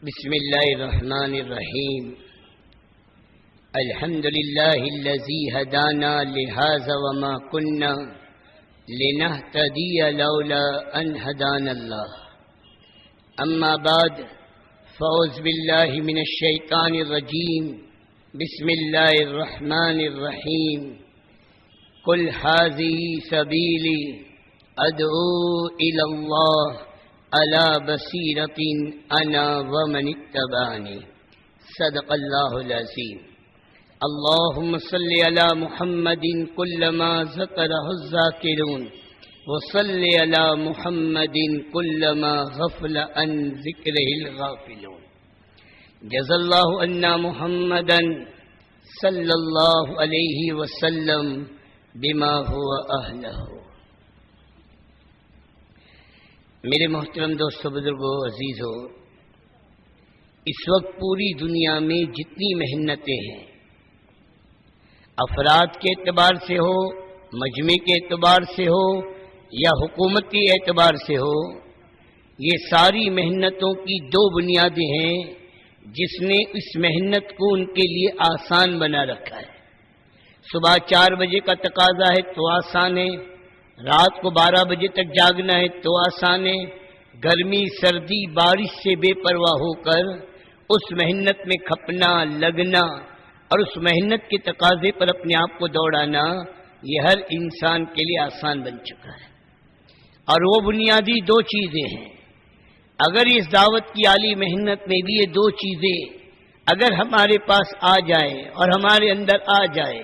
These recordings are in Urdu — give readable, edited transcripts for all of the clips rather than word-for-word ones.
بسم الله الرحمن الرحيم. الحمد لله الذي هدانا لهذا وما كنا لنهتدي لولا أن هدانا الله. أما بعد فأعوذ بالله من الشيطان الرجيم. بسم الله الرحمن الرحيم. قل هذه سبيلي أدعو إلى الله على بصيرة أنا ومن اتبعني. صدق الله العظيم. اللهم صل على محمد كلما ذكره الذاكرون وصل على محمد كلما غفل عن ذكره الغافلون. جزا الله عنا محمدا صلى الله عليه وسلم بما هو أهله. میرے محترم دوستو، بزرگوں، عزیزوں، اس وقت پوری دنیا میں جتنی محنتیں ہیں، افراد کے اعتبار سے ہو، مجمع کے اعتبار سے ہو یا حکومتی اعتبار سے ہو، یہ ساری محنتوں کی دو بنیادیں ہیں جس نے اس محنت کو ان کے لیے آسان بنا رکھا ہے. صبح 4 بجے کا تقاضا ہے تو آسان ہے، رات کو 12 بجے تک جاگنا ہے تو آسان ہے. گرمی، سردی، بارش سے بے پرواہ ہو کر اس محنت میں کھپنا، لگنا اور اس محنت کے تقاضے پر اپنے آپ کو دوڑانا، یہ ہر انسان کے لیے آسان بن چکا ہے. اور وہ بنیادی دو چیزیں ہیں. اگر اس دعوت کی عالی محنت میں بھی یہ دو چیزیں اگر ہمارے پاس آ جائے اور ہمارے اندر آ جائے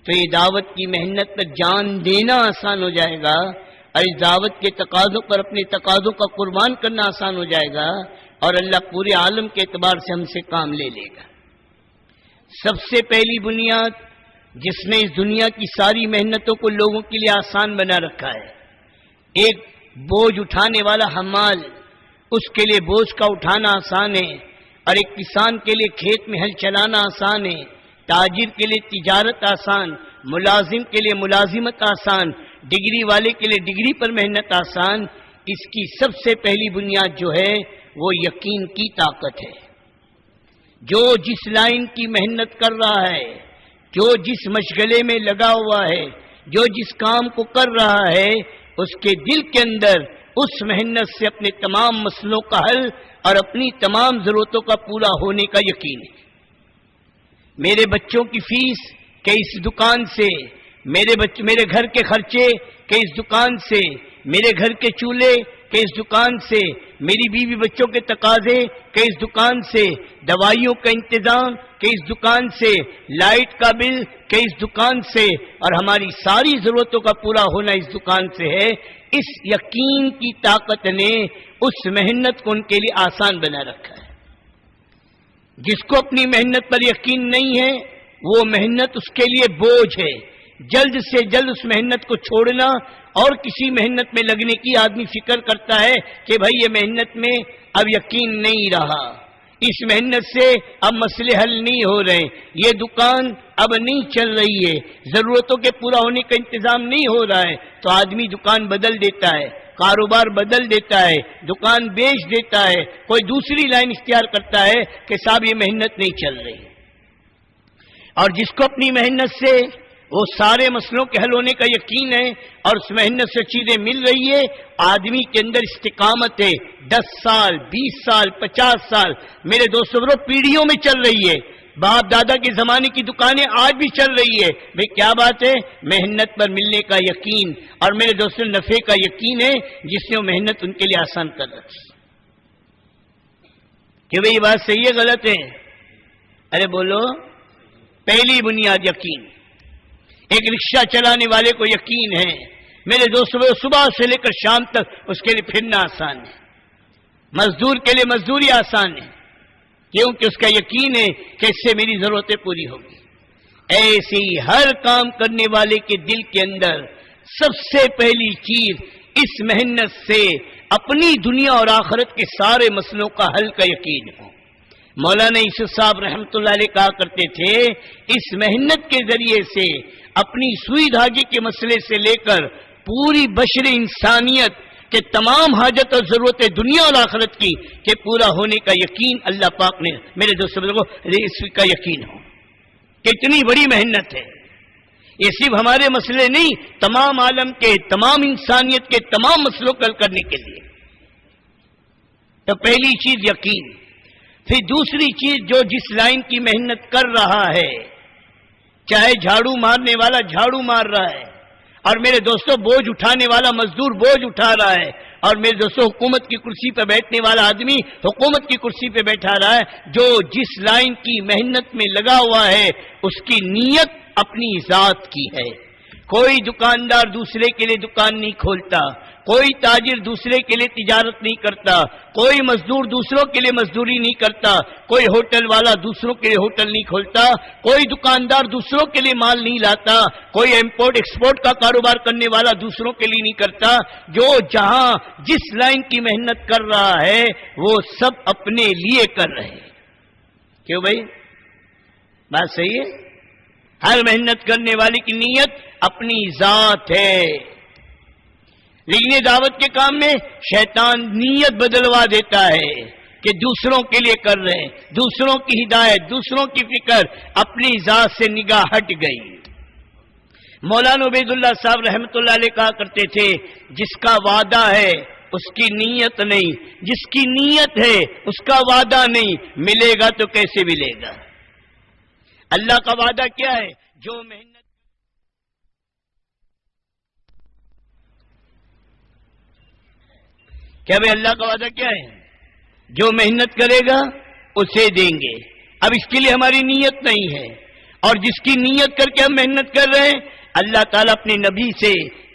تو یہ دعوت کی محنت پر جان دینا آسان ہو جائے گا، اور اس دعوت کے تقاضوں پر اپنے تقاضوں کا قربان کرنا آسان ہو جائے گا، اور اللہ پورے عالم کے اعتبار سے ہم سے کام لے لے گا. سب سے پہلی بنیاد جس نے اس دنیا کی ساری محنتوں کو لوگوں کے لیے آسان بنا رکھا ہے، ایک بوجھ اٹھانے والا حمال، اس کے لیے بوجھ کا اٹھانا آسان ہے، اور ایک کسان کے لیے کھیت میں ہل چلانا آسان ہے، تاجر کے لیے تجارت آسان، ملازم کے لیے ملازمت آسان، ڈگری والے کے لیے ڈگری پر محنت آسان. اس کی سب سے پہلی بنیاد جو ہے وہ یقین کی طاقت ہے. جو جس لائن کی محنت کر رہا ہے، جو جس مشغلے میں لگا ہوا ہے، جو جس کام کو کر رہا ہے، اس کے دل کے اندر اس محنت سے اپنے تمام مسئلوں کا حل اور اپنی تمام ضرورتوں کا پورا ہونے کا یقین ہے. میرے بچوں کی فیس کہ اس دکان سے، میرے گھر کے خرچے کہ اس دکان سے، میرے گھر کے چولہے کہ اس دکان سے، میری بیوی بچوں کے تقاضے کہ اس دکان سے، دوائیوں کا انتظام کہ اس دکان سے، لائٹ کا بل کہ اس دکان سے، اور ہماری ساری ضرورتوں کا پورا ہونا اس دکان سے ہے. اس یقین کی طاقت نے اس محنت کو ان کے لیے آسان بنا رکھا ہے. جس کو اپنی محنت پر یقین نہیں ہے، وہ محنت اس کے لیے بوجھ ہے. جلد سے جلد اس محنت کو چھوڑنا اور کسی محنت میں لگنے کی آدمی فکر کرتا ہے کہ بھائی یہ محنت میں اب یقین نہیں رہا، اس محنت سے اب مسئلے حل نہیں ہو رہے، یہ دکان اب نہیں چل رہی ہے، ضرورتوں کے پورا ہونے کا انتظام نہیں ہو رہا ہے، تو آدمی دکان بدل دیتا ہے، کاروبار بدل دیتا ہے، دکان بیچ دیتا ہے، کوئی دوسری لائن اختیار کرتا ہے کہ صاحب یہ محنت نہیں چل رہی. اور جس کو اپنی محنت سے وہ سارے مسئلوں کے حل ہونے کا یقین ہے اور اس محنت سے چیزیں مل رہی ہے، آدمی کے اندر استقامت ہے. 10 سال، 20 سال، 50 سال، میرے دوستو پیڑھیوں میں چل رہی ہے. باپ دادا کے زمانے کی دکانیں آج بھی چل رہی ہے. بھئی کیا بات ہے؟ محنت پر ملنے کا یقین، اور میرے دوستو نفع کا یقین ہے جس نے وہ محنت ان کے لیے آسان کر رکھی. کہ بھئی یہ بات صحیح ہے غلط ہے؟ ارے بولو. پہلی بنیاد یقین. ایک رکشہ چلانے والے کو یقین ہے میرے دوستو صبح سے لے کر شام تک اس کے لیے پھرنا آسان ہے. مزدور کے لیے مزدوری آسان ہے، کیونکہ اس کا یقین ہے کہ اس سے میری ضرورتیں پوری ہوگی. ایسے ہی ہر کام کرنے والے کے دل کے اندر سب سے پہلی چیز اس محنت سے اپنی دنیا اور آخرت کے سارے مسئلوں کا حل کا یقین ہو. مولانا یوسف صاحب رحمۃ اللہ علیہ کہا کرتے تھے، اس محنت کے ذریعے سے اپنی سوئی دھاگے کے مسئلے سے لے کر پوری بشر انسانیت کہ تمام حاجت اور ضرورتیں دنیا اور آخرت کی کہ پورا ہونے کا یقین اللہ پاک نے میرے دوستوں کو اس کا یقین ہو کہ اتنی بڑی محنت ہے. یہ صرف ہمارے مسئلے نہیں، تمام عالم کے، تمام انسانیت کے تمام مسئلوں کو حل کرنے کے لیے. تو پہلی چیز یقین. پھر دوسری چیز، جو جس لائن کی محنت کر رہا ہے، چاہے جھاڑو مارنے والا جھاڑو مار رہا ہے، اور میرے دوستوں بوجھ اٹھانے والا مزدور بوجھ اٹھا رہا ہے، اور میرے دوستوں حکومت کی کرسی پہ بیٹھنے والا آدمی حکومت کی کرسی پہ بیٹھا رہا ہے، جو جس لائن کی محنت میں لگا ہوا ہے اس کی نیت اپنی ذات کی ہے. کوئی دکاندار دوسرے کے لیے دکان نہیں کھولتا، کوئی تاجر دوسرے کے لیے تجارت نہیں کرتا، کوئی مزدور دوسروں کے لیے مزدوری نہیں کرتا، کوئی ہوٹل والا دوسروں کے لیے ہوٹل نہیں کھولتا، کوئی دکاندار دوسروں کے لیے مال نہیں لاتا، کوئی امپورٹ ایکسپورٹ کا کاروبار کرنے والا دوسروں کے لیے نہیں کرتا. جو جہاں جس لائن کی محنت کر رہا ہے وہ سب اپنے لیے کر رہے ہیں. کیوں بھائی؟ بات صحیح ہے. ہر محنت کرنے والے کی نیت اپنی ذات ہے. لیکن یہ دعوت کے کام میں شیطان نیت بدلوا دیتا ہے کہ دوسروں کے لیے کر رہے ہیں، دوسروں کی ہدایت، دوسروں کی فکر، اپنی ذات سے نگاہ ہٹ گئی. مولانا عبید اللہ صاحب رحمۃ اللہ علیہ کہا کرتے تھے، جس کا وعدہ ہے اس کی نیت نہیں، جس کی نیت ہے اس کا وعدہ نہیں. ملے گا تو کیسے ملے گا؟ اللہ کا وعدہ کیا ہے؟ جو محنت کیا بھائی اللہ کا وعدہ کیا ہے؟ جو محنت کرے گا اسے دیں گے. اب اس کے لیے ہماری نیت نہیں ہے، اور جس کی نیت کر کے ہم محنت کر رہے ہیں، اللہ تعالیٰ اپنے نبی سے،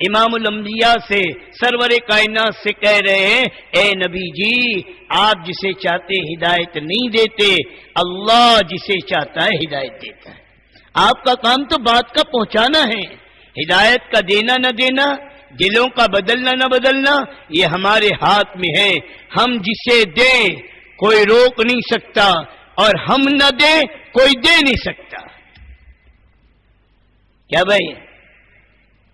امام الانبیاء سے، سرور کائنات سے کہہ رہے ہیں، اے نبی جی، آپ جسے چاہتے ہدایت نہیں دیتے، اللہ جسے چاہتا ہے ہدایت دیتا ہے. آپ کا کام تو بات کا پہنچانا ہے، ہدایت کا دینا نہ دینا، دلوں کا بدلنا نہ بدلنا، یہ ہمارے ہاتھ میں ہے. ہم جسے دیں کوئی روک نہیں سکتا، اور ہم نہ دیں کوئی دے نہیں سکتا. کیا بھائی؟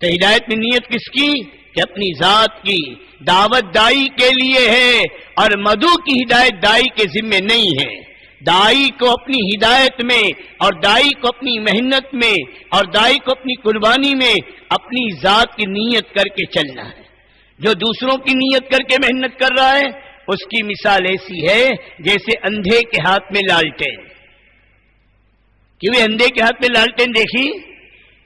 تو ہدایت میں نیت کس کی؟ کہ اپنی ذات کی. دعوت دائی کے لیے ہے، اور مدعو کی ہدایت دائی کے ذمے نہیں ہے. دائی کو اپنی ہدایت میں، اور دائی کو اپنی محنت میں، اور دائی کو اپنی قربانی میں اپنی ذات کی نیت کر کے چلنا ہے. جو دوسروں کی نیت کر کے محنت کر رہا ہے اس کی مثال ایسی ہے جیسے اندھے کے ہاتھ میں لالٹین. کیوں اندھے کے ہاتھ میں لالٹین دیکھی؟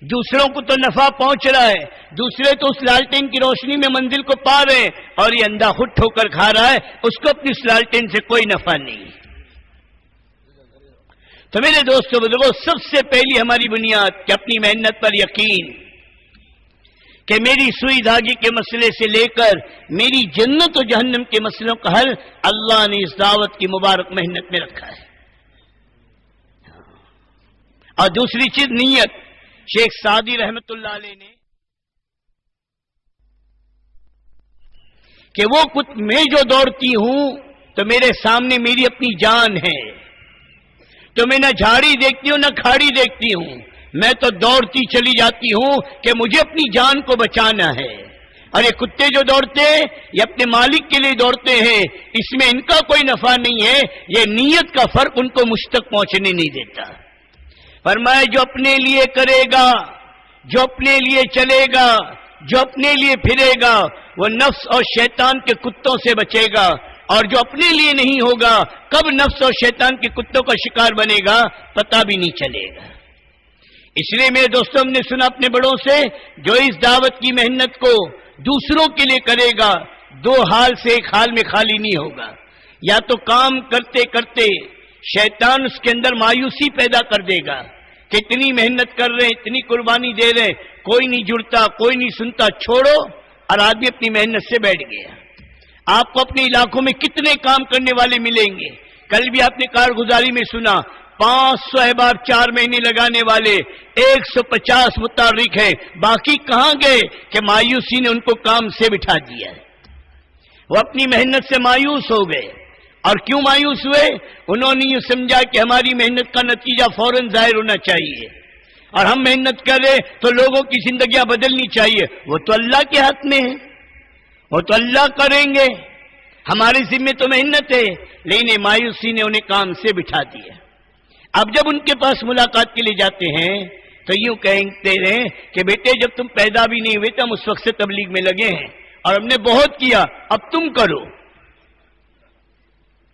دوسروں کو تو نفع پہنچ رہا ہے، دوسرے تو اس لالٹین کی روشنی میں منزل کو پا رہے ہیں، اور یہ اندھا خود ٹھوکر کھا رہا ہے، اس کو اپنی اس لالٹین سے کوئی نفع نہیں. تو میرے دوستو بزرگوں، سب سے پہلی ہماری بنیاد کہ اپنی محنت پر یقین، کہ میری سوئی دھاگے کے مسئلے سے لے کر میری جنت و جہنم کے مسئلوں کا حل اللہ نے اس دعوت کی مبارک محنت میں رکھا ہے. اور دوسری چیز نیت. شیخ سعدی رحمت اللہ علیہ نے کہ وہ کچھ میں جو دوڑتی ہوں تو میرے سامنے میری اپنی جان ہے، تو میں نہ جھاڑی دیکھتی ہوں نہ کھاڑی دیکھتی ہوں، میں تو دوڑتی چلی جاتی ہوں کہ مجھے اپنی جان کو بچانا ہے. اور یہ کتے جو دوڑتے ہیں یہ اپنے مالک کے لیے دوڑتے ہیں، اس میں ان کا کوئی نفع نہیں ہے. یہ نیت کا فرق ان کو مجھ تک پہنچنے نہیں دیتا. فرمایا جو اپنے لیے کرے گا، جو اپنے لیے چلے گا، جو اپنے لیے پھرے گا، وہ نفس اور شیطان کے کتوں سے بچے گا. اور جو اپنے لیے نہیں ہوگا، کب نفس اور شیطان کے کتوں کا شکار بنے گا پتہ بھی نہیں چلے گا. اس لیے میرے دوستوں، ہم نے سنا اپنے بڑوں سے، جو اس دعوت کی محنت کو دوسروں کے لیے کرے گا، دو حال سے ایک حال میں خالی نہیں ہوگا. یا تو کام کرتے کرتے شیطان اس کے اندر مایوسی پیدا کر دے گا کہ اتنی محنت کر رہے ہیں، اتنی قربانی دے رہے ہیں، کوئی نہیں جڑتا، کوئی نہیں سنتا، چھوڑو، اور آدمی اپنی محنت سے بیٹھ گیا. آپ کو اپنے علاقوں میں کتنے کام کرنے والے ملیں گے. کل بھی آپ نے کارگزاری میں سنا 500 احباب 4 مہینے لگانے والے 150 متحرک ہیں. باقی کہاں گئے کہ مایوسی نے ان کو کام سے بٹھا دیا. وہ اپنی محنت سے مایوس ہو گئے. اور کیوں مایوس ہوئے؟ انہوں نے یہ سمجھا کہ ہماری محنت کا نتیجہ فوراً ظاہر ہونا چاہیے، اور ہم محنت کر رہے تو لوگوں کی زندگیاں بدلنی چاہیے. وہ تو اللہ کے ہاتھ میں ہے. وہ تو اللہ کریں گے، ہمارے ذمے تو محنت ہے، لیکن مایوسی نے انہیں کام سے بٹھا دیا۔ اب جب ان کے پاس ملاقات کے لیے جاتے ہیں تو یوں کہتے ہیں کہ بیٹے جب تم پیدا بھی نہیں ہوئے تو ہم اس وقت سے تبلیغ میں لگے ہیں اور ہم نے بہت کیا، اب تم کرو۔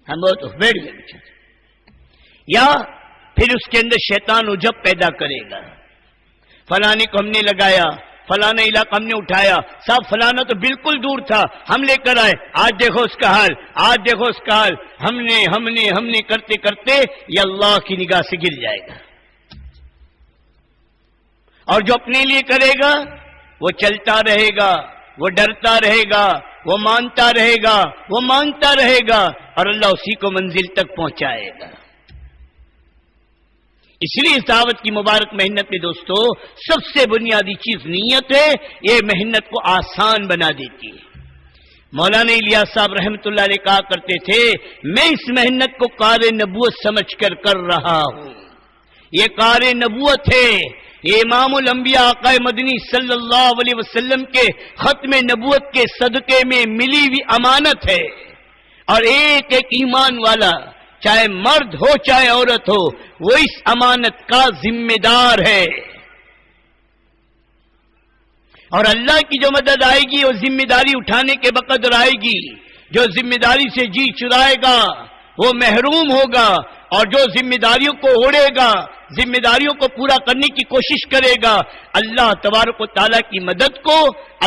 ہم بہت بیٹھ گئے۔ یا پھر اس کے اندر شیطان عجب پیدا کرے گا، فلانے کو ہم نے لگایا، فلانا علاقہ ہم نے اٹھایا، صاحب فلانا تو بالکل دور تھا، ہم لے کر آئے، آج دیکھو اس کا حال، آج دیکھو اس کا حال، ہم نے کرتے کرتے یہ اللہ کی نگاہ سے گر جائے گا۔ اور جو اپنے لیے کرے گا وہ چلتا رہے گا، وہ ڈرتا رہے گا، وہ مانتا رہے گا، وہ مانگتا رہے گا، اور اللہ اسی کو منزل تک پہنچائے گا۔ اس لیے اس دعوت کی مبارک محنت میں دوستو سب سے بنیادی چیز نیت ہے، یہ محنت کو آسان بنا دیتی ہے۔ مولانا الیاس صاحب رحمۃ اللہ علیہ کہا کرتے تھے، میں اس محنت کو کار نبوت سمجھ کر رہا ہوں، یہ کار نبوت ہے، یہ امام الانبیاء آقا مدنی صلی اللہ علیہ وسلم کے ختم نبوت کے صدقے میں ملی ہوئی امانت ہے، اور ایک ایک ایمان والا چاہے مرد ہو چاہے عورت ہو وہ اس امانت کا ذمہ دار ہے، اور اللہ کی جو مدد آئے گی وہ ذمہ داری اٹھانے کے بقدر آئے گی۔ جو ذمہ داری سے جی چرائے گا وہ محروم ہوگا، اور جو ذمہ داریوں کو اوڑھے گا، ذمہ داریوں کو پورا کرنے کی کوشش کرے گا، اللہ تبارک و تعالیٰ کی مدد کو،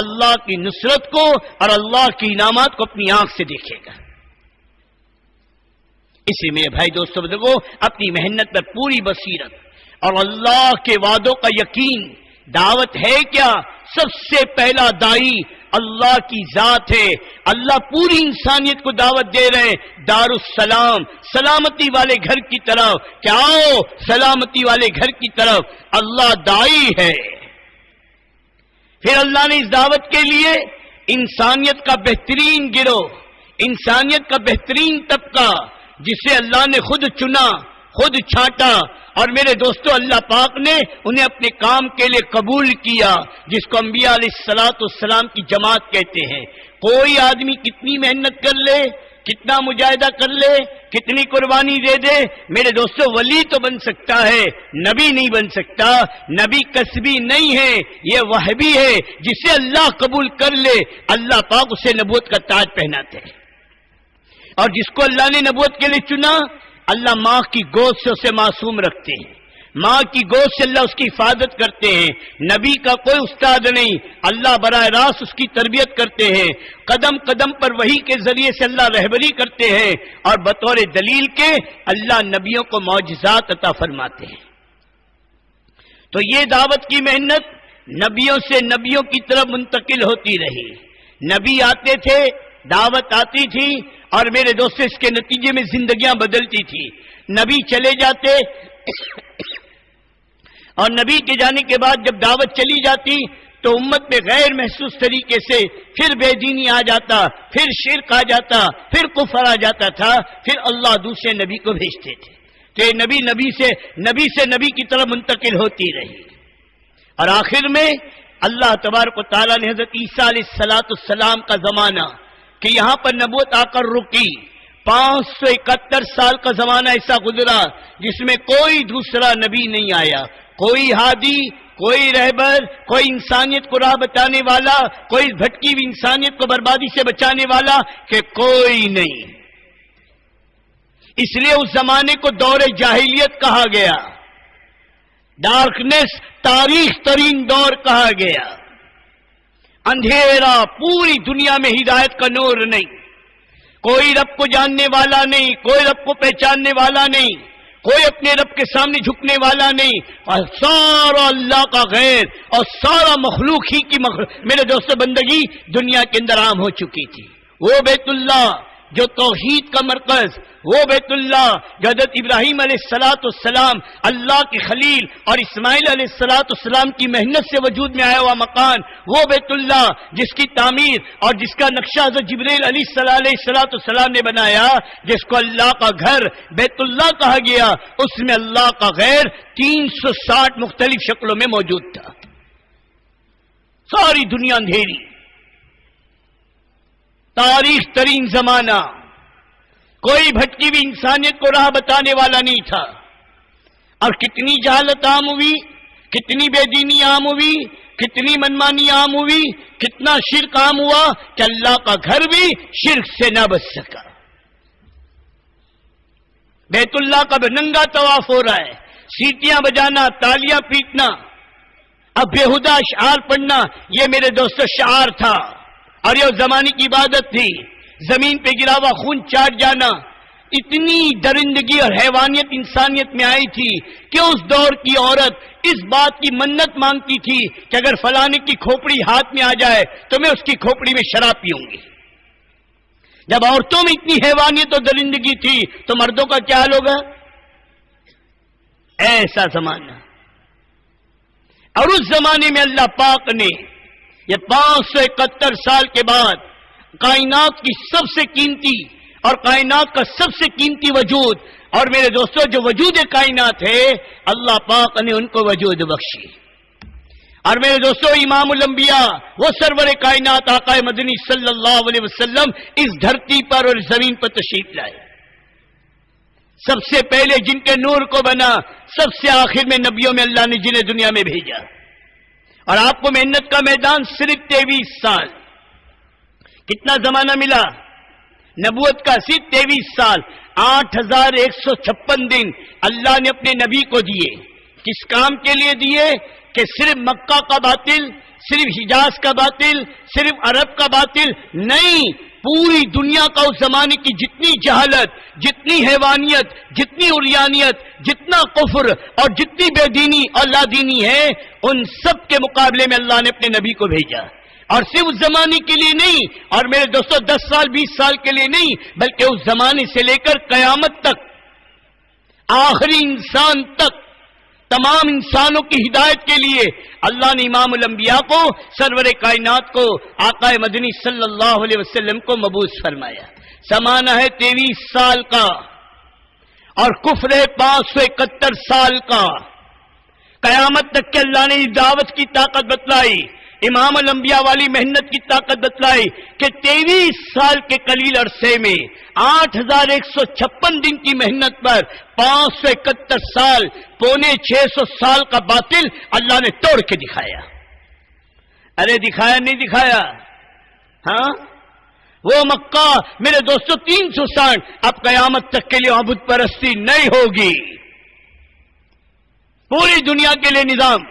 اللہ کی نصرت کو اور اللہ کی انعامات کو اپنی آنکھ سے دیکھے گا۔ اسی میں بھائی دوستو بزرگو اپنی محنت پر پوری بصیرت اور اللہ کے وعدوں کا یقین۔ دعوت ہے کیا؟ سب سے پہلا دائی اللہ کی ذات ہے، اللہ پوری انسانیت کو دعوت دے رہے ہیں دار السلام، سلامتی والے گھر کی طرف، کہ آؤ سلامتی والے گھر کی طرف، اللہ دائی ہے۔ پھر اللہ نے اس دعوت کے لیے انسانیت کا بہترین گروہ، انسانیت کا بہترین طبقہ جسے اللہ نے خود چنا، خود چھانٹا، اور میرے دوستو اللہ پاک نے انہیں اپنے کام کے لیے قبول کیا، جس کو انبیاء علیہ الصلوۃ والسلام کی جماعت کہتے ہیں۔ کوئی آدمی کتنی محنت کر لے، کتنا مجاہدہ کر لے، کتنی قربانی دے دے، میرے دوستو ولی تو بن سکتا ہے، نبی نہیں بن سکتا۔ نبی کسبی نہیں ہے، یہ وہبی ہے، جسے اللہ قبول کر لے اللہ پاک اسے نبوت کا تاج پہناتے ہیں۔ اور جس کو اللہ نے نبوت کے لیے چنا، اللہ ماں کی گود سے اسے معصوم رکھتے ہیں، ماں کی گود سے اللہ اس کی حفاظت کرتے ہیں۔ نبی کا کوئی استاد نہیں، اللہ براہ راست اس کی تربیت کرتے ہیں، قدم قدم پر وحی کے ذریعے سے اللہ رہبری کرتے ہیں، اور بطور دلیل کے اللہ نبیوں کو معجزات عطا فرماتے ہیں۔ تو یہ دعوت کی محنت نبیوں سے نبیوں کی طرف منتقل ہوتی رہی۔ نبی آتے تھے، دعوت آتی تھی، اور میرے دوست اس کے نتیجے میں زندگیاں بدلتی تھی۔ نبی چلے جاتے اور نبی کے جانے کے بعد جب دعوت چلی جاتی تو امت میں غیر محسوس طریقے سے پھر بے دینی آ جاتا، پھر شرک آ جاتا، پھر کفر آ جاتا تھا، پھر اللہ دوسرے نبی کو بھیجتے تھے، تو یہ نبی سے نبی کی طرف منتقل ہوتی رہی۔ اور آخر میں اللہ تبارک و تعالیٰ نے حضرت عیسیٰ علیہ السلام کا زمانہ کہ یہاں پر نبوت آ کر رکی، 571 سال کا زمانہ ایسا گزرا جس میں کوئی دوسرا نبی نہیں آیا، کوئی ہادی، کوئی رہبر، کوئی انسانیت کو راہ بتانے والا، کوئی بھٹکی ہوئی انسانیت کو بربادی سے بچانے والا، کہ کوئی نہیں۔ اس لیے اس زمانے کو دور جاہلیت کہا گیا، ڈارکنیس، تاریخ ترین دور کہا گیا، اندھیرا، پوری دنیا میں ہدایت کا نور نہیں، کوئی رب کو جاننے والا نہیں، کوئی رب کو پہچاننے والا نہیں، کوئی اپنے رب کے سامنے جھکنے والا نہیں، اور سارا اللہ کا غیر اور سارا مخلوق ہی کی میرے دوستو بندگی دنیا کے اندر عام ہو چکی تھی۔ وہ بیت اللہ جو توحید کا مرکز، وہ بیت اللہ جو حضرت ابراہیم علیہ السلام اللہ کے خلیل اور اسماعیل علیہ السلام کی محنت سے وجود میں آیا ہوا مکان، وہ بیت اللہ جس کی تعمیر اور جس کا نقشہ حضرت جبریل علیہ السلام نے بنایا، جس کو اللہ کا گھر بیت اللہ کہا گیا، اس میں اللہ کا غیر 360 مختلف شکلوں میں موجود تھا۔ ساری دنیا اندھیری، تاریخ ترین زمانہ، کوئی بھٹکی ہوئی انسانیت کو راہ بتانے والا نہیں تھا، اور کتنی جہالت عام ہوئی، کتنی بے دینی عام ہوئی، کتنی منمانی عام ہوئی، کتنا شرک عام ہوا کہ اللہ کا گھر بھی شرک سے نہ بچ سکا۔ بیت اللہ کا ننگا طواف ہو رہا ہے، سیٹیاں بجانا، تالیاں پیٹنا، اب بےہودہ اشعار پڑھنا، یہ میرے دوستو شعار تھا، اور یہ اس زمانے کی عبادت تھی۔ زمین پہ گرا ہوا خون چاٹ جانا، اتنی درندگی اور حیوانیت انسانیت میں آئی تھی کہ اس دور کی عورت اس بات کی منت مانگتی تھی کہ اگر فلانے کی کھوپڑی ہاتھ میں آ جائے تو میں اس کی کھوپڑی میں شراب پیوں گی۔ جب عورتوں میں اتنی حیوانیت اور درندگی تھی تو مردوں کا کیا حال ہوگا؟ ایسا زمانہ۔ اور اس زمانے میں اللہ پاک نے یہ 571 سال کے بعد کائنات کی سب سے قیمتی اور کائنات کا سب سے قیمتی وجود، اور میرے دوستو جو وجود کائنات ہے اللہ پاک نے ان کو وجود بخشی، اور میرے دوستو امام الانبیاء وہ سرور کائنات آقا مدنی صلی اللہ علیہ وسلم اس دھرتی پر اور زمین پر تشریف لائے۔ سب سے پہلے جن کے نور کو بنا، سب سے آخر میں نبیوں میں اللہ نے جنہیں دنیا میں بھیجا، اور آپ کو محنت کا میدان صرف 23 سال، کتنا زمانہ ملا؟ نبوت کا صرف 23 سال، 8156 دن اللہ نے اپنے نبی کو دیے۔ کس کام کے لیے دیے؟ کہ صرف مکہ کا باطل، صرف حجاز کا باطل، صرف عرب کا باطل نہیں، پوری دنیا کا اس زمانے کی جتنی جہالت، جتنی حیوانیت، جتنی عریانیت، جتنا کفر اور جتنی بے دینی اور لا دینی ہے، ان سب کے مقابلے میں اللہ نے اپنے نبی کو بھیجا، اور صرف اس زمانے کے لیے نہیں، اور میرے دوستو 10 سال 20 سال کے لیے نہیں، بلکہ اس زمانے سے لے کر قیامت تک، آخری انسان تک، تمام انسانوں کی ہدایت کے لیے اللہ نے امام الانبیاء کو، سرور کائنات کو، آقا مدنی صلی اللہ علیہ وسلم کو مبعوث فرمایا۔ زمانہ ہے 23 سال کا، اور کفر ہے 571 سال کا۔ قیامت تک کہ اللہ نے دعوت کی طاقت بتلائی، امام الانبیاء والی محنت کی طاقت بتلائی کہ 23 سال کے قلیل عرصے میں 8156 دن کی محنت پر 571 سال، 650 سال کا باطل اللہ نے توڑ کے دکھایا۔ ارے دکھایا نہیں دکھایا؟ ہاں، وہ مکہ میرے دوستو 360، اب قیامت تک کے لیے بت پرستی نہیں ہوگی، پوری دنیا کے لیے نظام،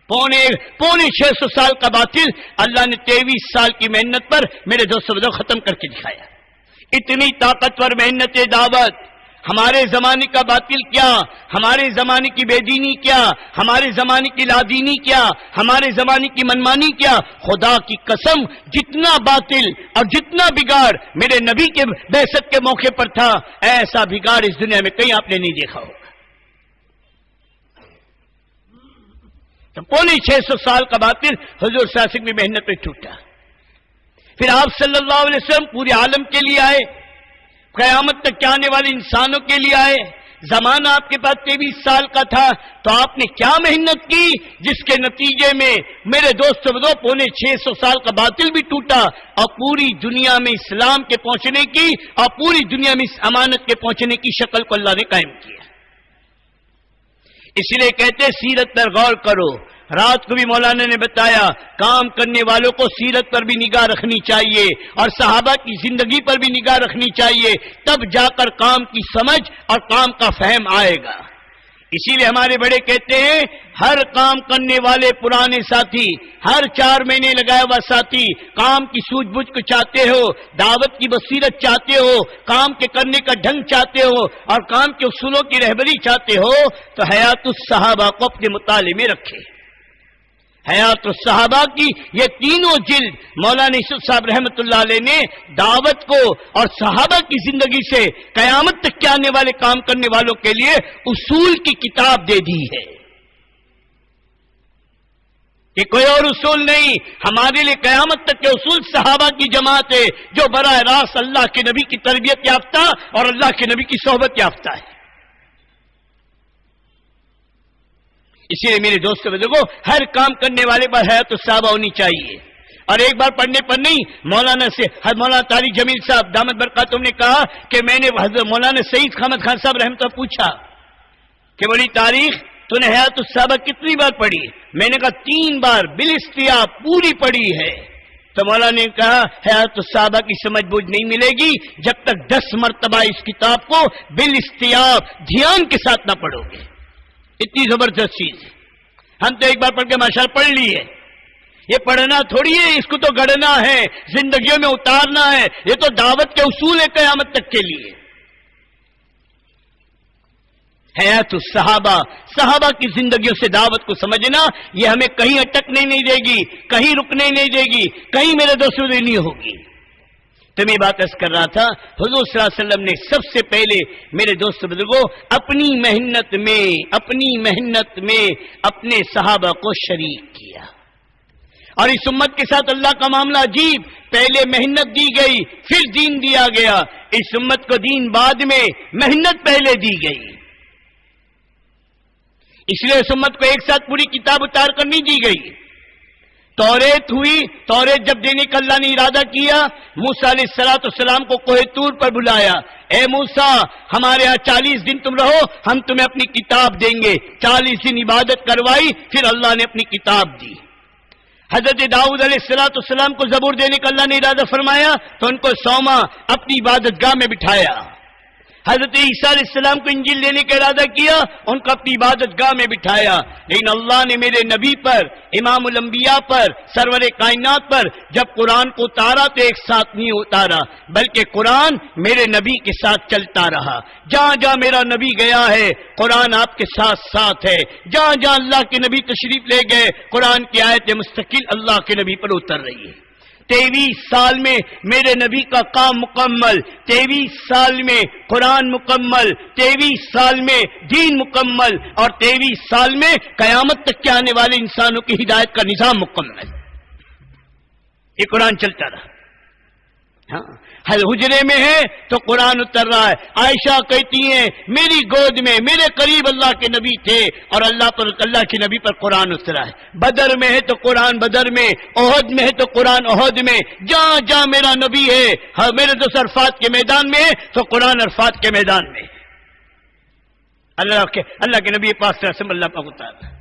650 سال کا باطل اللہ نے 23 سال کی محنت پر میرے دوستو ختم کر کے دکھایا۔ اتنی طاقتور محنت دعوت، ہمارے زمانے کا باطل کیا، ہمارے زمانے کی بے دینی کیا، ہمارے زمانے کی لادینی کیا، ہمارے زمانے کی منمانی کیا، خدا کی قسم جتنا باطل اور جتنا بگاڑ میرے نبی کے بعثت کے موقع پر تھا، ایسا بگاڑ اس دنیا میں کہیں آپ نے نہیں دیکھا ہوگا۔ تو 650 سال کا باطل حضور صلی اللہ علیہ وسلم کی محنت پہ ٹوٹا۔ پھر آپ صلی اللہ علیہ وسلم پورے عالم کے لیے آئے، قیامت تک کے آنے والے انسانوں کے لیے آئے۔ زمانہ آپ کے پاس 23 سال کا تھا، تو آپ نے کیا محنت کی جس کے نتیجے میں میرے دوستو 650 سال کا باطل بھی ٹوٹا، اور پوری دنیا میں اسلام کے پہنچنے کی اور پوری دنیا میں اس امانت کے پہنچنے کی شکل کو اللہ نے قائم کیا۔ اس لیے کہتے سیرت پر غور کرو۔ رات کو بھی مولانا نے بتایا کام کرنے والوں کو سیرت پر بھی نگاہ رکھنی چاہیے، اور صحابہ کی زندگی پر بھی نگاہ رکھنی چاہیے، تب جا کر کام کی سمجھ اور کام کا فہم آئے گا۔ اسی لیے ہمارے بڑے کہتے ہیں ہر کام کرنے والے پرانے ساتھی، ہر 4 مہینے لگایا ہوا ساتھی، کام کی سوجھ بوجھ کو چاہتے ہو، دعوت کی بصیرت چاہتے ہو، کام کے کرنے کا ڈھنگ چاہتے ہو، اور کام کے اصولوں کی رہبری چاہتے ہو، تو حیات الصحابہ کو اپنے مطالعے میں رکھے۔ حیات الصحابہ کی یہ تینوں جلد مولانا یوسف صاحب رحمۃ اللہ علیہ نے دعوت کو اور صحابہ کی زندگی سے قیامت تک کے آنے والے کام کرنے والوں کے لیے اصول کی کتاب دے دی ہے کہ کوئی اور اصول نہیں، ہمارے لیے قیامت تک کے اصول صحابہ کی جماعت ہے جو براہ راست اللہ کے نبی کی تربیت یافتہ اور اللہ کے نبی کی صحبت یافتہ ہے۔ اسی لیے میرے دوستوں دیکھو ہر کام کرنے والے پر حیات الصحابہ ہونی چاہیے، اور ایک بار پڑھنے پر نہیں، مولانا طارق جمیل صاحب دامت برکاتہم نے کہا کہ میں نے حضرت مولانا سعید حامد خان صاحب رحمۃ اللہ پوچھا کہ بڑی تاریخ تو نے حیات الصحابہ کتنی بار پڑھی؟ میں نے کہا 3 بار بالاستیاب پوری پڑھی ہے۔ تو مولانا نے کہا حیات الصحابہ کی سمجھ بوجھ نہیں ملے گی جب تک 10 مرتبہ اس کتاب کو بالاستیاب دھیان کے ساتھ نہ پڑھو گے۔ اتنی زبردست چیز ہے، ہم تو ایک بار پڑھ کے ماشاءاللہ پڑھ لی ہے، یہ پڑھنا تھوڑی ہے، اس کو تو گڑنا ہے، زندگیوں میں اتارنا ہے، یہ تو دعوت کے اصول ہے قیامت تک کے لیے۔ حیات الصحابہ، صحابہ کی زندگیوں سے دعوت کو سمجھنا، یہ ہمیں کہیں اٹکنے نہیں دے گی، کہیں رکنے نہیں دے گی، کہیں میرے دوستوں نہیں ہوگی۔ تو میں بات کر رہا تھا، حضور صلی اللہ علیہ وسلم نے سب سے پہلے میرے دوست بزرگوں اپنی محنت میں اپنے صحابہ کو شریک کیا۔ اور اس امت کے ساتھ اللہ کا معاملہ عجیب، پہلے محنت دی گئی پھر دین دیا گیا، اس امت کو دین بعد میں، محنت پہلے دی گئی۔ اس لیے اس امت کو ایک ساتھ پوری کتاب اتار کر نہیں دی گئی۔ توریت ہوئی، توریت جب دینے کا اللہ نے ارادہ کیا، موسیٰ علیہ السلام کو کوہ طور پر بلایا، اے موسیٰ ہمارے ہاں 40 دن تم رہو، ہم تمہیں اپنی کتاب دیں گے۔ 40 دن عبادت کروائی، پھر اللہ نے اپنی کتاب دی۔ حضرت داؤد علیہ السلام کو زبور دینے کا اللہ نے ارادہ فرمایا تو ان کو سوما، اپنی عبادت گاہ میں بٹھایا۔ حضرت عیسیٰ علیہ السلام کو انجیل دینے کا ارادہ کیا، ان کو اپنی عبادت گاہ میں بٹھایا۔ لیکن اللہ نے میرے نبی پر، امام الانبیاء پر، سرور کائنات پر جب قرآن کو اتارا تو ایک ساتھ نہیں اتارا، بلکہ قرآن میرے نبی کے ساتھ چلتا رہا۔ جہاں جہاں میرا نبی گیا ہے قرآن آپ کے ساتھ ساتھ ہے، جہاں جہاں اللہ کے نبی تشریف لے گئے قرآن کی آیت مستقل اللہ کے نبی پر اتر رہی ہے۔ 23 سال میں میرے نبی کا کام مکمل، 23 سال میں قرآن مکمل، 23 سال میں دین مکمل، اور 23 سال میں قیامت تک کے آنے والے انسانوں کی ہدایت کا نظام مکمل۔ یہ قرآن چلتا رہا۔ ہاں حجرے میں ہے تو قرآن اتر رہا ہے۔ عائشہ کہتی ہیں میری گود میں میرے قریب اللہ کے نبی تھے اور اللہ کے نبی پر قرآن اترا ہے۔ بدر میں ہے تو قرآن بدر میں، احد میں ہے تو قرآن احد میں، جہاں جہاں میرا نبی ہے، ہاں میرے دوست عرفات کے میدان میں ہے تو قرآن عرفات کے میدان میں۔ اللہ کے نبی پاک صلی اللہ علیہ وسلم اللہ پاک اتارا۔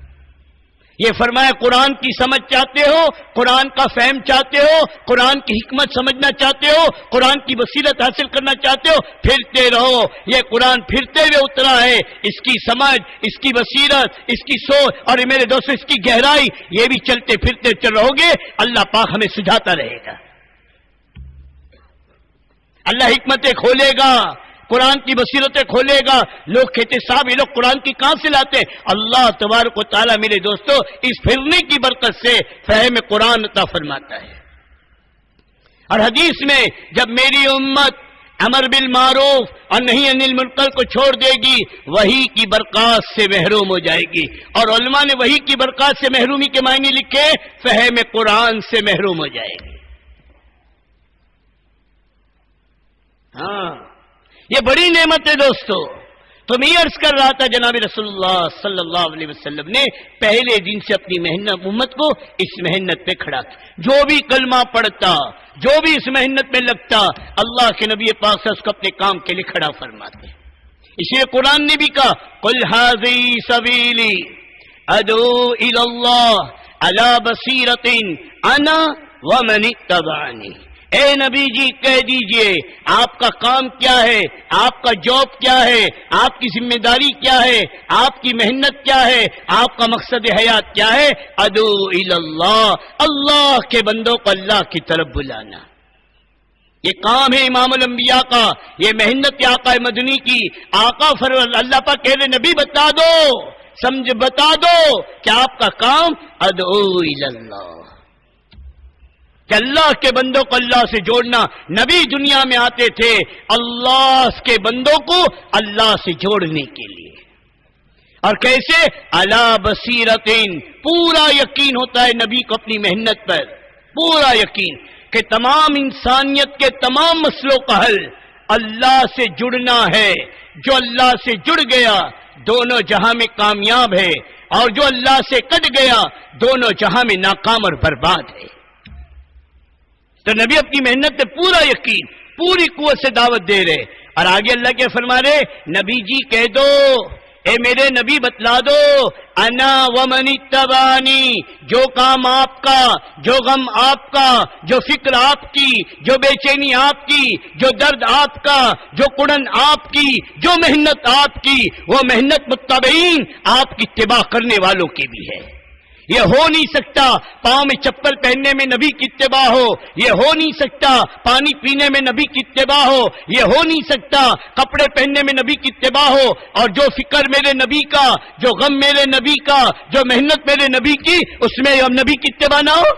یہ فرمایا قرآن کی سمجھ چاہتے ہو، قرآن کا فہم چاہتے ہو، قرآن کی حکمت سمجھنا چاہتے ہو، قرآن کی بصیرت حاصل کرنا چاہتے ہو، پھرتے رہو۔ یہ قرآن پھرتے ہوئے اترا ہے، اس کی سمجھ، اس کی بصیرت، اس کی سوچ اور میرے دوستوں اس کی گہرائی، یہ بھی چلتے پھرتے چل رہو گے، اللہ پاک ہمیں سجھاتا رہے گا۔ اللہ حکمتیں کھولے گا، قرآن کی بصیرتیں کھولے گا۔ لوگ کہتے صاحب یہ لوگ قرآن کی کہاں سے لاتے ہیں؟ اللہ تبارک و تعالیٰ میرے دوستو اس پھرنے کی برکت سے فہم قرآن عطا فرماتا ہے۔ اور حدیث میں جب میری امت امر بالمعروف اور نہی عن المنکر کو چھوڑ دے گی وحی کی برکات سے محروم ہو جائے گی، اور علماء نے وحی کی برکات سے محرومی کے معنی لکھے، فہم قرآن سے محروم ہو جائے گی۔ ہاں یہ بڑی نعمت ہے دوستو۔ تو میں عرض کر رہا تھا جناب رسول اللہ صلی اللہ علیہ وسلم نے پہلے دن سے اپنی محنت امت کو اس محنت پہ کھڑا کیا۔ جو بھی کلمہ پڑھتا، جو بھی اس محنت میں لگتا، اللہ کے نبی پاک سے اس کو اپنے کام کے لیے کھڑا فرماتے۔ اس لیے قرآن نے بھی کہا قل ھذی سبیلی ادعو الی اللہ علی بصیرۃ انا ومن اتبعنی۔ اے نبی جی کہہ دیجئے آپ کا کام کیا ہے، آپ کا جاب کیا ہے، آپ کی ذمہ داری کیا ہے، آپ کی محنت کیا ہے، آپ کا مقصد حیات کیا ہے؟ ادعو الی اللہ، اللہ کے بندوں کو اللہ کی طرف بلانا۔ یہ کام ہے امام الانبیاء کا، یہ محنت آقا مدنی کی۔ آقا اللہ پاک کہہ رہے نبی بتا دو، سمجھ بتا دو کہ آپ کا کام ادعو الی اللہ، کہ اللہ کے بندوں کو اللہ سے جوڑنا۔ نبی دنیا میں آتے تھے اللہ کے بندوں کو اللہ سے جوڑنے کے لیے، اور کیسے؟ علی بصیرت، پورا یقین ہوتا ہے نبی کو اپنی محنت پر، پورا یقین کہ تمام انسانیت کے تمام مسئلوں کا حل اللہ سے جڑنا ہے۔ جو اللہ سے جڑ گیا دونوں جہاں میں کامیاب ہے، اور جو اللہ سے کٹ گیا دونوں جہاں میں ناکام اور برباد ہے۔ تو نبی اپنی محنت پہ پورا یقین، پوری قوت سے دعوت دے رہے، اور آگے اللہ کے فرما رہے نبی جی کہہ دو، اے میرے نبی بتلا دو، انا ومن اتبعنی، جو کام آپ کا، جو غم آپ کا، جو فکر آپ کی، جو بے چینی آپ کی، جو درد آپ کا، جو کڑن آپ کی، جو محنت آپ کی، وہ محنت متبعین آپ کی اتباع کرنے والوں کی بھی ہے۔ یہ ہو نہیں سکتا پاؤں میں چپل پہننے میں نبی کی اتباع ہو، یہ ہو نہیں سکتا پانی پینے میں نبی کی اتباع ہو، یہ ہو نہیں سکتا کپڑے پہننے میں نبی کی اتباع ہو، اور جو فکر میرے نبی کا، جو غم میرے نبی کا، جو محنت میرے نبی کی، اس میں اب نبی کی اتباع نہ ہو۔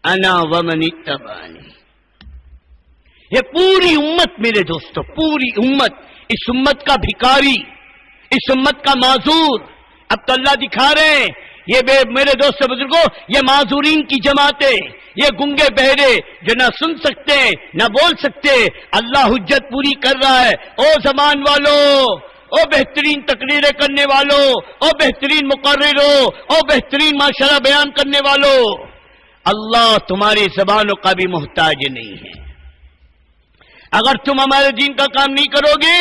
انا ومن اتبعنی، یہ پوری امت میرے دوستو، پوری امت، اس امت کا بھکاری، اس امت کا معذور، اب تو اللہ دکھا رہے ہیں یہ میرے دوست بزرگوں، یہ معذورین کی جماعتیں، یہ گنگے بہرے جو نہ سن سکتے نہ بول سکتے، اللہ حجت پوری کر رہا ہے۔ او زمان والو، او بہترین تقریریں کرنے والوں، او بہترین مقرروں، او بہترین معاشرہ بیان کرنے والوں، اللہ تمہاری زبانوں کا بھی محتاج نہیں ہے۔ اگر تم ہمارے دین کا کام نہیں کرو گے،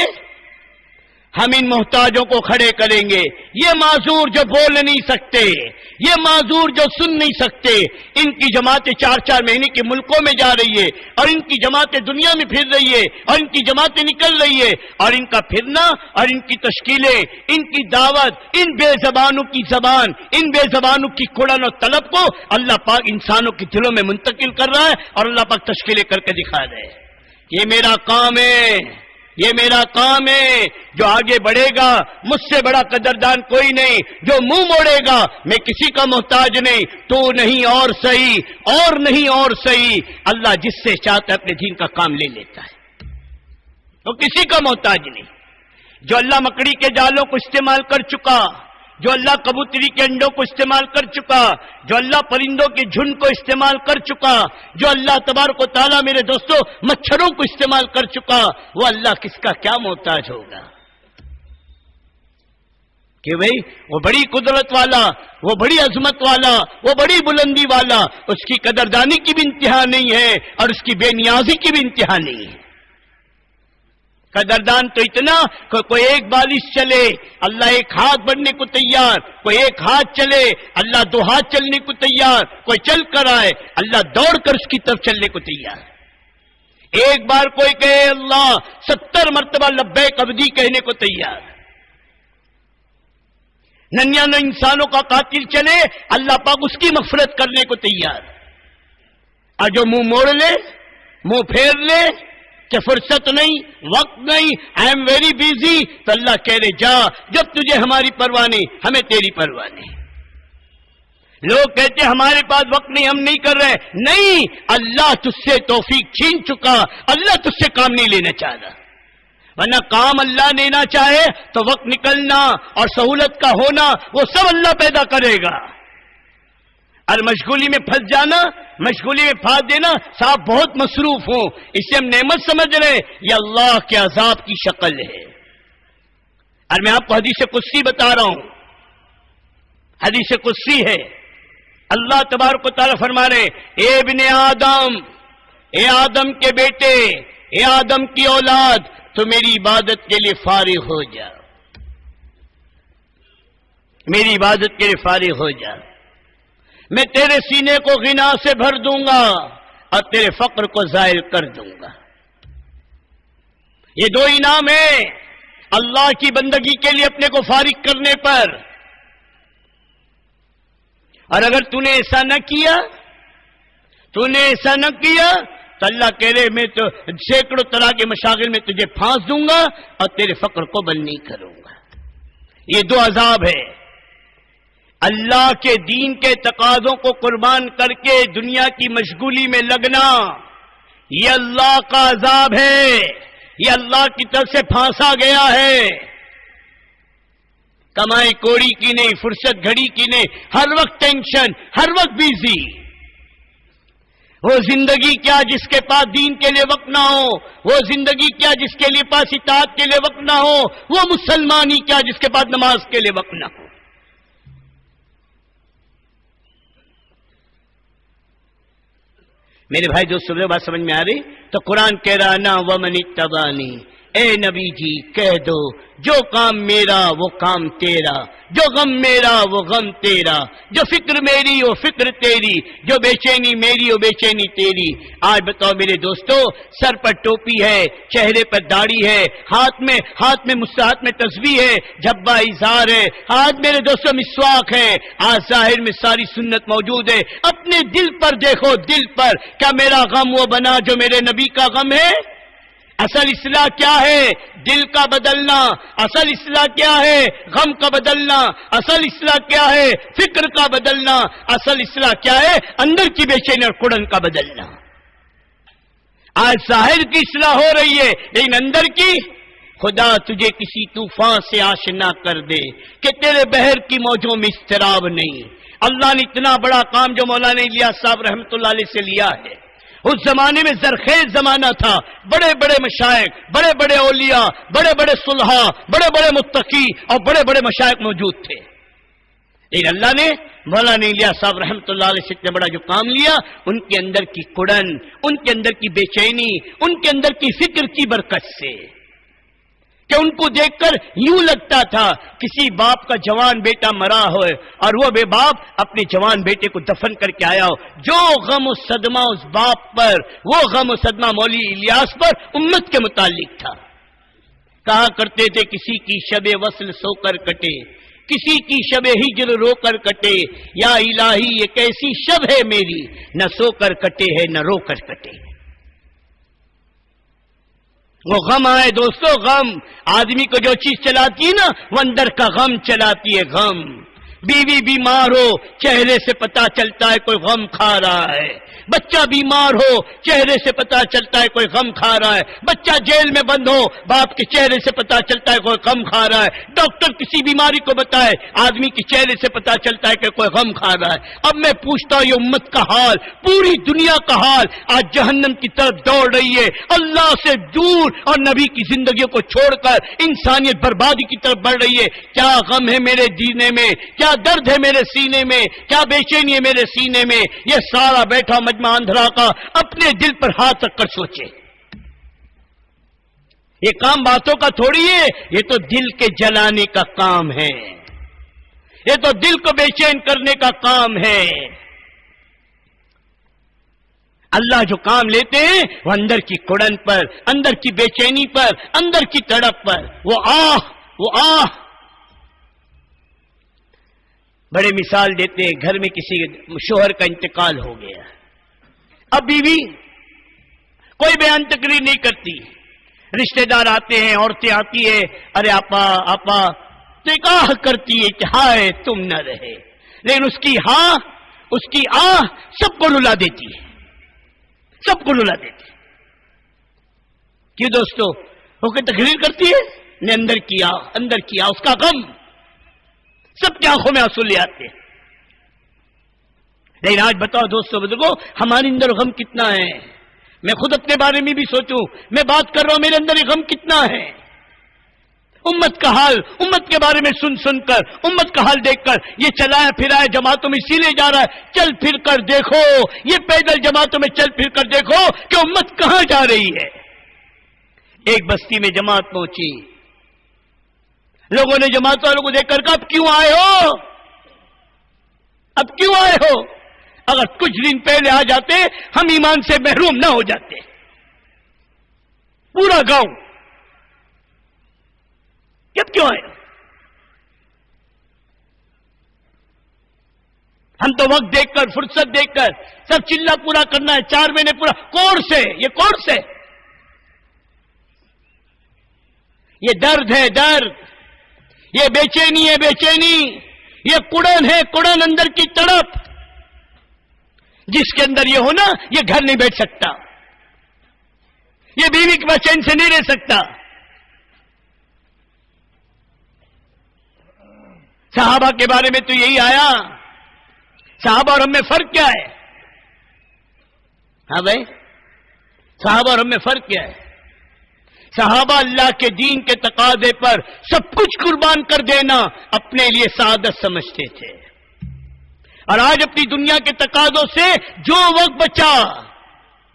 ہم ان محتاجوں کو کھڑے کریں گے۔ یہ معذور جو بول نہیں سکتے، یہ معذور جو سن نہیں سکتے، ان کی جماعتیں 4-4 مہینے کے ملکوں میں جا رہی ہے، اور ان کی جماعتیں دنیا میں پھر رہی ہے، اور ان کی جماعتیں نکل رہی ہے، اور ان کا پھرنا اور ان کی تشکیلیں، ان کی دعوت، ان بے زبانوں کی زبان، ان بے زبانوں کی کڑن اور طلب کو اللہ پاک انسانوں کے دلوں میں منتقل کر رہا ہے، اور اللہ پاک تشکیلیں کر کے دکھا رہے ہیں۔ یہ میرا کام ہے، یہ میرا کام ہے، جو آگے بڑھے گا مجھ سے بڑا قدردان کوئی نہیں، جو منہ موڑے گا میں کسی کا محتاج نہیں، تو نہیں اور صحیح، اور نہیں اور صحیح، اللہ جس سے چاہتا ہے اپنے دین کا کام لے لیتا ہے، تو کسی کا محتاج نہیں۔ جو اللہ مکڑی کے جالوں کو استعمال کر چکا، جو اللہ کبوتری کے انڈوں کو استعمال کر چکا، جو اللہ پرندوں کے جھنڈ کو استعمال کر چکا، جو اللہ تبارک و تعالیٰ میرے دوستوں مچھروں کو استعمال کر چکا، وہ اللہ کس کا کیا محتاج ہوگا؟ کہ بھئی وہ بڑی قدرت والا، وہ بڑی عظمت والا، وہ بڑی بلندی والا، اس کی قدردانی کی بھی انتہا نہیں ہے، اور اس کی بے نیازی کی بھی انتہا نہیں ہے۔ قدردان تو اتنا کہ کوئی ایک بالش چلے اللہ ایک ہاتھ بڑھنے کو تیار، کوئی ایک ہاتھ چلے اللہ 2 ہاتھ چلنے کو تیار، کوئی چل کر آئے اللہ دوڑ کر اس کی طرف چلنے کو تیار۔ ایک بار کوئی کہے اللہ 70 مرتبہ لبیک عبدی کہنے کو تیار۔ ننیانو انسانوں کا قاتل چلے اللہ پاک اس کی مغفرت کرنے کو تیار، اور جو منہ موڑ لے، منہ پھیر لے کہ فرصت نہیں، وقت نہیں، آئی ایم ویری بیزی، تو اللہ کہہ رہے جا، جب تجھے ہماری پرواہ نہیں ہمیں تیری پرواہ نہیں۔ لوگ کہتے ہمارے پاس وقت نہیں، ہم نہیں کر رہے، نہیں، اللہ تجھ سے توفیق چھین چکا، اللہ تجھ سے کام نہیں لینا چاہتا، ورنہ کام اللہ لینا چاہے تو وقت نکلنا اور سہولت کا ہونا وہ سب اللہ پیدا کرے گا، اور مشغولی میں پھنس جانا، مشغولی میں پھانس دینا، صاحب بہت مصروف ہوں اسے ہم نعمت سمجھ رہے، یہ اللہ کے عذاب کی شکل ہے۔ اور میں آپ کو حدیث قدسی بتا رہا ہوں، حدیث قدسی ہے، اللہ تبارک و تعالیٰ فرما رہے اے ابن آدم، اے آدم کے بیٹے، اے آدم کی اولاد، تو میری عبادت کے لیے فارغ ہو جا، میری عبادت کے لیے فارغ ہو جا، میں تیرے سینے کو غنا سے بھر دوں گا اور تیرے فقر کو زائل کر دوں گا۔ یہ 2 انعام ہیں اللہ کی بندگی کے لیے اپنے کو فارغ کرنے پر، اور اگر تو نے ایسا نہ کیا، تو نے ایسا نہ کیا تو اللہ کہہ رہے میں تو سینکڑوں طرح کے مشاغل میں تجھے پھانس دوں گا اور تیرے فقر کو بند نہیں کروں گا۔ یہ 2 عذاب ہے، اللہ کے دین کے تقاضوں کو قربان کر کے دنیا کی مشغولی میں لگنا، یہ اللہ کا عذاب ہے، یہ اللہ کی طرف سے پھانسا گیا ہے۔ کمائی کوڑی کی نہیں، فرصت گھڑی کی نہیں، ہر وقت ٹینشن، ہر وقت بیزی۔ وہ زندگی کیا جس کے پاس دین کے لیے وقت نہ ہو، وہ زندگی کیا جس کے لیے پاس اطاعت کے لیے وقت نہ ہو، وہ مسلمانی کیا جس کے پاس نماز کے لیے وقت نہ ہو۔ میرے بھائی دوستوں بات سمجھ میں آ رہی؟ تو قرآن کہہ رہا نا ومن اتبعنی، اے نبی جی کہہ دو جو کام میرا وہ کام تیرا، جو غم میرا وہ غم تیرا، جو فکر میری وہ فکر تیری، جو بے چینی میری وہ بے چینی تیری۔ آج بتاؤ میرے دوستو، سر پر ٹوپی ہے، چہرے پر داڑھی ہے، ہاتھ میں تسبیح ہے، جھبا اظہار ہے، آج میرے دوستو مسواک ہے، آج ظاہر میں ساری سنت موجود ہے۔ اپنے دل پر دیکھو، دل پر کیا میرا غم وہ بنا جو میرے نبی کا غم ہے؟ اصل اصلاح کیا ہے؟ دل کا بدلنا۔ اصل اصلاح کیا ہے؟ غم کا بدلنا۔ اصل اصلاح کیا ہے؟ فکر کا بدلنا۔ اصل اصلاح کیا ہے؟ اندر کی بے چینی اور کڑن کا بدلنا۔ آج ظاہر کی اصلاح ہو رہی ہے، لیکن اندر کی، خدا تجھے کسی طوفان سے آشنا کر دے کہ تیرے بحر کی موجوں میں اضطراب نہیں۔ اللہ نے اتنا بڑا کام جو مولانا الیاس صاحب رحمۃ اللہ علیہ سے لیا ہے۔ اس زمانے میں زرخیز زمانہ تھا، بڑے بڑے مشائخ، بڑے بڑے اولیاء، بڑے بڑے صلحاء، بڑے بڑے متقی اور بڑے بڑے مشائخ موجود تھے، لیکن اللہ نے مولانا الیاس صاحب رحمۃ اللہ علیہ سے اتنا بڑا جو کام لیا، ان کے اندر کی کڑن، ان کے اندر کی بے چینی، ان کے اندر کی فکر کی برکت سے، کہ ان کو دیکھ کر یوں لگتا تھا کسی باپ کا جوان بیٹا مرا ہو اور وہ بے باپ اپنے جوان بیٹے کو دفن کر کے آیا ہو۔ جو غم و صدمہ اس باپ پر، وہ غم و صدمہ مولوی الیاس پر امت کے متعلق تھا۔ کہا کرتے تھے کسی کی شب وصل سو کر کٹے، کسی کی شب ہجر رو کر کٹے، یا الہی یہ کیسی شب ہے میری، نہ سو کر کٹے ہے نہ رو کر کٹے۔ وہ غم آئے دوستو، غم آدمی کو جو چیز چلاتی ہے نا، وہ اندر کا غم چلاتی ہے، غم۔ بیوی بیمار ہو، چہرے سے پتا چلتا ہے کوئی غم کھا رہا ہے۔ بچہ بیمار ہو، چہرے سے پتا چلتا ہے کوئی غم کھا رہا ہے۔ بچہ جیل میں بند ہو، باپ کے چہرے سے پتا چلتا ہے کوئی غم کھا رہا ہے۔ ڈاکٹر کسی بیماری کو بتائے، آدمی کے چہرے سے پتا چلتا ہے کہ کوئی غم کھا رہا ہے۔ اب میں پوچھتا ہوں، یہ امت کا حال، پوری دنیا کا حال آج جہنم کی طرف دوڑ رہی ہے، اللہ سے دور اور نبی کی زندگیوں کو چھوڑ کر انسانیت بربادی کی طرف بڑھ رہی ہے۔ کیا غم ہے میرے سینے میں، کیا درد ہے میرے سینے میں، کیا بے چینی ہے میرے سینے میں؟ یہ سارا بیٹھا مجمع اندھرا کا اپنے دل پر ہاتھ رکھ کر سوچے۔ یہ کام باتوں کا تھوڑی ہے، یہ تو دل کے جلانے کا کام ہے، یہ تو دل کو بے چین کرنے کا کام ہے۔ اللہ جو کام لیتے ہیں وہ اندر کی کڑن پر، اندر کی بے چینی پر، اندر کی تڑپ پر، وہ آہ بڑے مثال دیتے ہیں، گھر میں کسی شوہر کا انتقال ہو گیا، اب بیوی کوئی بیان تقریر نہیں کرتی، رشتہ دار آتے ہیں، عورتیں آتی ہیں، ارے آپا تو ایک آہ کرتی ہے کہ ہائے تم نہ رہے، لیکن اس کی ہاں، اس کی آہ سب کو رلا دیتی ہے، سب کو رلا دیتی ہے۔ کیوں دوستو؟ وہ کوئی تقریر کرتی ہے نے اندر کیا اس کا غم سب کی آنکھوں میں آنسو لے آتے ہیں۔ لیکن آج بتاؤ دوستو بزرگو، ہمارے اندر غم کتنا ہے؟ میں خود اپنے بارے میں بھی سوچوں، میں بات کر رہا ہوں، میرے اندر غم کتنا ہے؟ امت کا حال، امت کے بارے میں سن کر، امت کا حال دیکھ کر، یہ چلایا پھرایا جماعتوں میں اسی لیے جا رہا ہے، چل پھر کر دیکھو، یہ پیدل جماعتوں میں چل پھر کر دیکھو کہ امت کہاں جا رہی ہے۔ ایک بستی میں جماعت پہنچی، لوگوں نے جماعت والوں کو دیکھ کر کہا اب کیوں آئے ہو، اب کیوں آئے ہو؟ اگر کچھ دن پہلے آ جاتے ہم ایمان سے محروم نہ ہو جاتے۔ پورا گاؤں اب کیوں آئے؟ ہم تو وقت دیکھ کر، فرصت دیکھ کر سب چلہ پورا کرنا ہے، 4 مہینے پورا کورس ہے، یہ کورس ہے، یہ درد ہے، درد، یہ بے چینی ہے، بے چینی، یہ کڑن ہے، کڑن، اندر کی تڑپ۔ جس کے اندر یہ ہونا، یہ گھر نہیں بیٹھ سکتا، یہ بیوی کے پاس چین سے نہیں رہ سکتا۔ صحابہ کے بارے میں تو یہی آیا، صحابہ اور ہم میں فرق کیا ہے؟ ہاں بھائی، صحابہ اور ہم میں فرق کیا ہے؟ صحابہ اللہ کے دین کے تقاضے پر سب کچھ قربان کر دینا اپنے لیے سعادت سمجھتے تھے، اور آج اپنی دنیا کے تقاضوں سے جو وقت بچا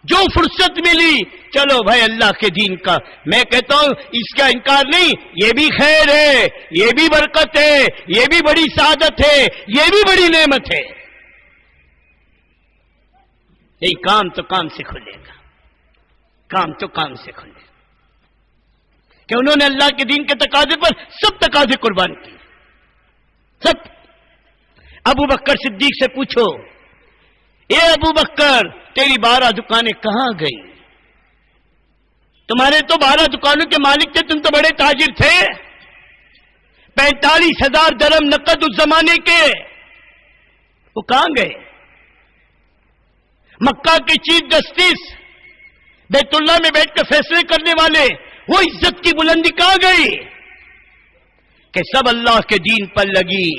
جو فرصت ملی چلو بھائی اللہ کے دین کا. میں کہتا ہوں اس کا انکار نہیں، یہ بھی خیر ہے، یہ بھی برکت ہے، یہ بھی بڑی سعادت ہے، یہ بھی بڑی نعمت ہے. یہ کام تو کام سے کھلے گا، کام تو کام سے کھلے گا کہ انہوں نے اللہ کے دین کے تقاضے پر سب تقاضے قربان کیے، سب. ابو بکر صدیق سے پوچھو، اے ابو بکر تیری 12 دکانیں کہاں گئی؟ تمہارے تو 12 دکانوں کے مالک تھے، تم تو بڑے تاجر تھے. 45,000 درہم نقد اس زمانے کے، وہ کہاں گئے؟ مکہ کے چیف جسٹس بیت اللہ میں بیٹھ کر فیصلے کرنے والے، وہ عزت کی بلندی کہاں گئی؟ کہ سب اللہ کے دین پر لگی.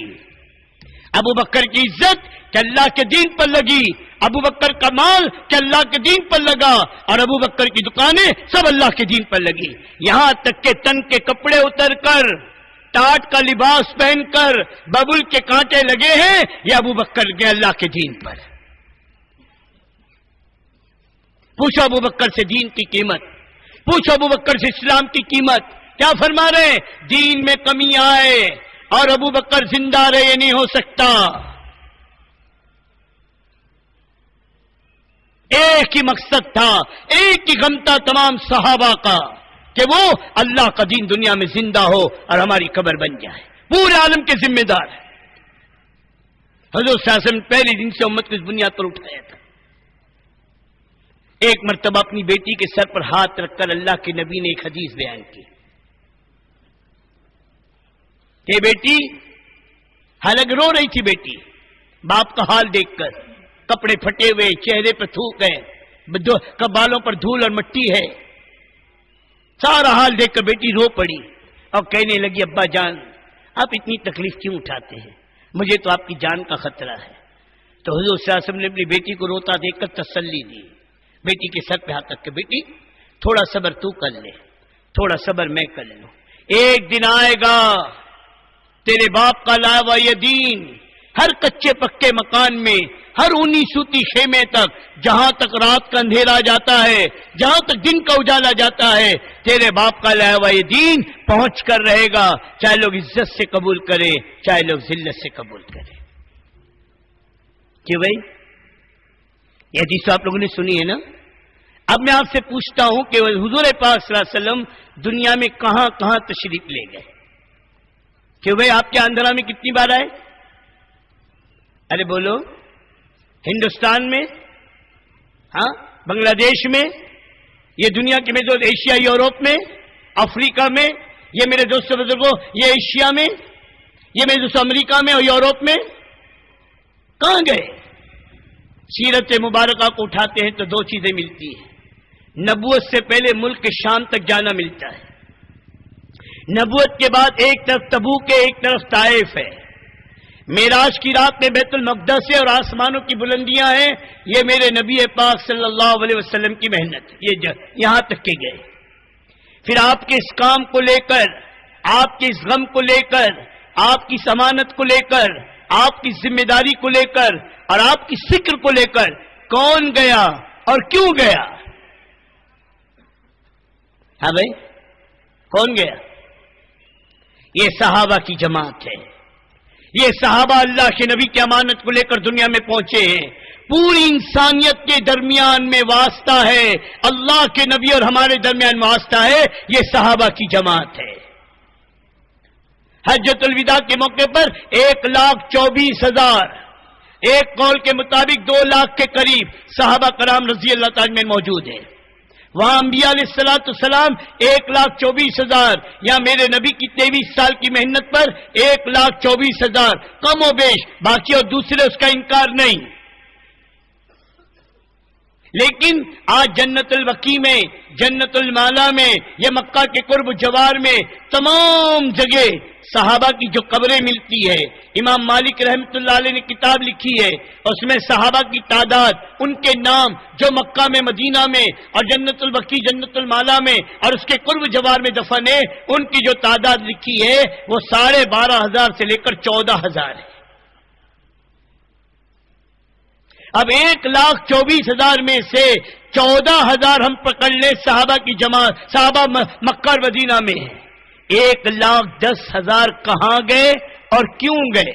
ابو بکر کی عزت کہ اللہ کے دین پر لگی، ابو بکر کا مال کہ اللہ کے دین پر لگا، اور ابو بکر کی دکانیں سب اللہ کے دین پر لگی. یہاں تک کہ تن کے کپڑے اتر کر، ٹاٹ کا لباس پہن کر ببل کے کانٹے لگے ہیں، یہ ابو بکر کے اللہ کے دین پر. پوچھو ابو بکر سے دین کی قیمت، پوچھو ابو بکر سے اسلام کی قیمت. کیا فرما رہے ہیں؟ دین میں کمی آئے اور ابو بکر زندہ رہے، یہ نہیں ہو سکتا. ایک ہی مقصد تھا، ایک ہی غم تھا تمام صحابہ کا کہ وہ اللہ کا دین دنیا میں زندہ ہو اور ہماری قبر بن جائے. پورے عالم کے ذمہ دار ہیں. حضور صلی اللہ علیہ وسلم پہلے دن سے امت کو اس بنیاد پر اٹھایا تھا. ایک مرتبہ اپنی بیٹی کے سر پر ہاتھ رکھ کر اللہ کے نبی نے ایک حدیث بیان کی کہ بیٹی، حالانکہ رو رہی تھی بیٹی باپ کا حال دیکھ کر، کپڑے پھٹے ہوئے، چہرے پہ تھوک ہے، بالوں پر دھول اور مٹی ہے، سارا حال دیکھ کر بیٹی رو پڑی اور کہنے لگی ابا جان آپ اتنی تکلیف کیوں اٹھاتے ہیں؟ مجھے تو آپ کی جان کا خطرہ ہے. تو حضور صلی اللہ علیہ وسلم نے اپنی بیٹی کو روتا دیکھ کر تسلی دی. بیٹی کے سر پہ ہاتھ رکھ کے بیٹی تھوڑا صبر تو کر لے، تھوڑا صبر میں کر لوں. ایک دن آئے گا تیرے باپ کا لایا ہوا یہ دین ہر کچے پکے مکان میں، ہر اونی سوتی خیمے تک، جہاں تک رات کا اندھیرا جاتا ہے، جہاں تک دن کا اجالا جاتا ہے، تیرے باپ کا لایا ہوا یہ دین پہنچ کر رہے گا، چاہے لوگ عزت سے قبول کرے چاہے لوگ ذلت سے قبول کرے. کہ بھائی یہ حدیث آپ لوگوں نے سنی ہے نا. اب میں آپ سے پوچھتا ہوں کہ حضور پاک صلی اللہ علیہ وسلم دنیا میں کہاں کہاں تشریف لے گئے؟ کہ بھائی آپ کے آندھرا میں کتنی بار آئے؟ ارے بولو. ہندوستان میں، ہاں بنگلہ دیش میں، یہ دنیا کے میں دوست ایشیا یورپ میں، افریقہ میں، یہ میرے دوست بزرگوں یہ ایشیا میں، یہ میرے دوست امریکہ میں اور یورپ میں کہاں گئے؟ سیرت مبارکہ کو اٹھاتے ہیں تو 2 چیزیں ملتی ہیں. نبوت سے پہلے ملک شام تک جانا ملتا ہے، نبوت کے بعد ایک طرف تبوک ہے، ایک طرف طائف ہے. معراج کی رات میں بیت المقدس ہے اور آسمانوں کی بلندیاں ہیں. یہ میرے نبی پاک صلی اللہ علیہ وسلم کی محنت، یہ یہاں تک کے گئے. پھر آپ کے اس کام کو لے کر، آپ کے اس غم کو لے کر، آپ کی ضمانت کو لے کر، آپ کی ذمہ داری کو لے کر اور آپ کی فکر کو لے کر کون گیا اور کیوں گیا؟ ہاں بھائی کون گیا؟ یہ صحابہ کی جماعت ہے. یہ صحابہ اللہ کے نبی کی امانت کو لے کر دنیا میں پہنچے ہیں. پوری انسانیت کے درمیان میں واسطہ ہے، اللہ کے نبی اور ہمارے درمیان واسطہ ہے، یہ صحابہ کی جماعت ہے. حجۃ الوداع کے موقع پر 1,24,000، ایک قول کے مطابق 2 لاکھ کے قریب صحابہ کرام رضی اللہ تعالی عنہ موجود ہیں. وہاں انبیاء علیہ السلام 1,24,000، یا میرے نبی کی 23 سال کی محنت پر 1,24,000 کم و بیش، باقی اور دوسرے اس کا انکار نہیں. لیکن آج جنت البقیع میں، جنت المالا میں، یہ مکہ کے قرب جوار میں تمام جگہ صحابہ کی جو قبریں ملتی ہے. امام مالک رحمۃ اللہ علیہ نے کتاب لکھی ہے، اس میں صحابہ کی تعداد، ان کے نام جو مکہ میں، مدینہ میں اور جنت البقیع، جنت المالا میں اور اس کے قرب جوار میں دفن ہے، ان کی جو تعداد لکھی ہے وہ 12,500 سے لے کر 14,000 ہے. اب 1,24,000 میں سے 14,000 ہم پکڑ لیں صحابہ کی جماعت، صحابہ مکہ اور مدینہ میں ہیں، 1,10,000 کہاں گئے اور کیوں گئے؟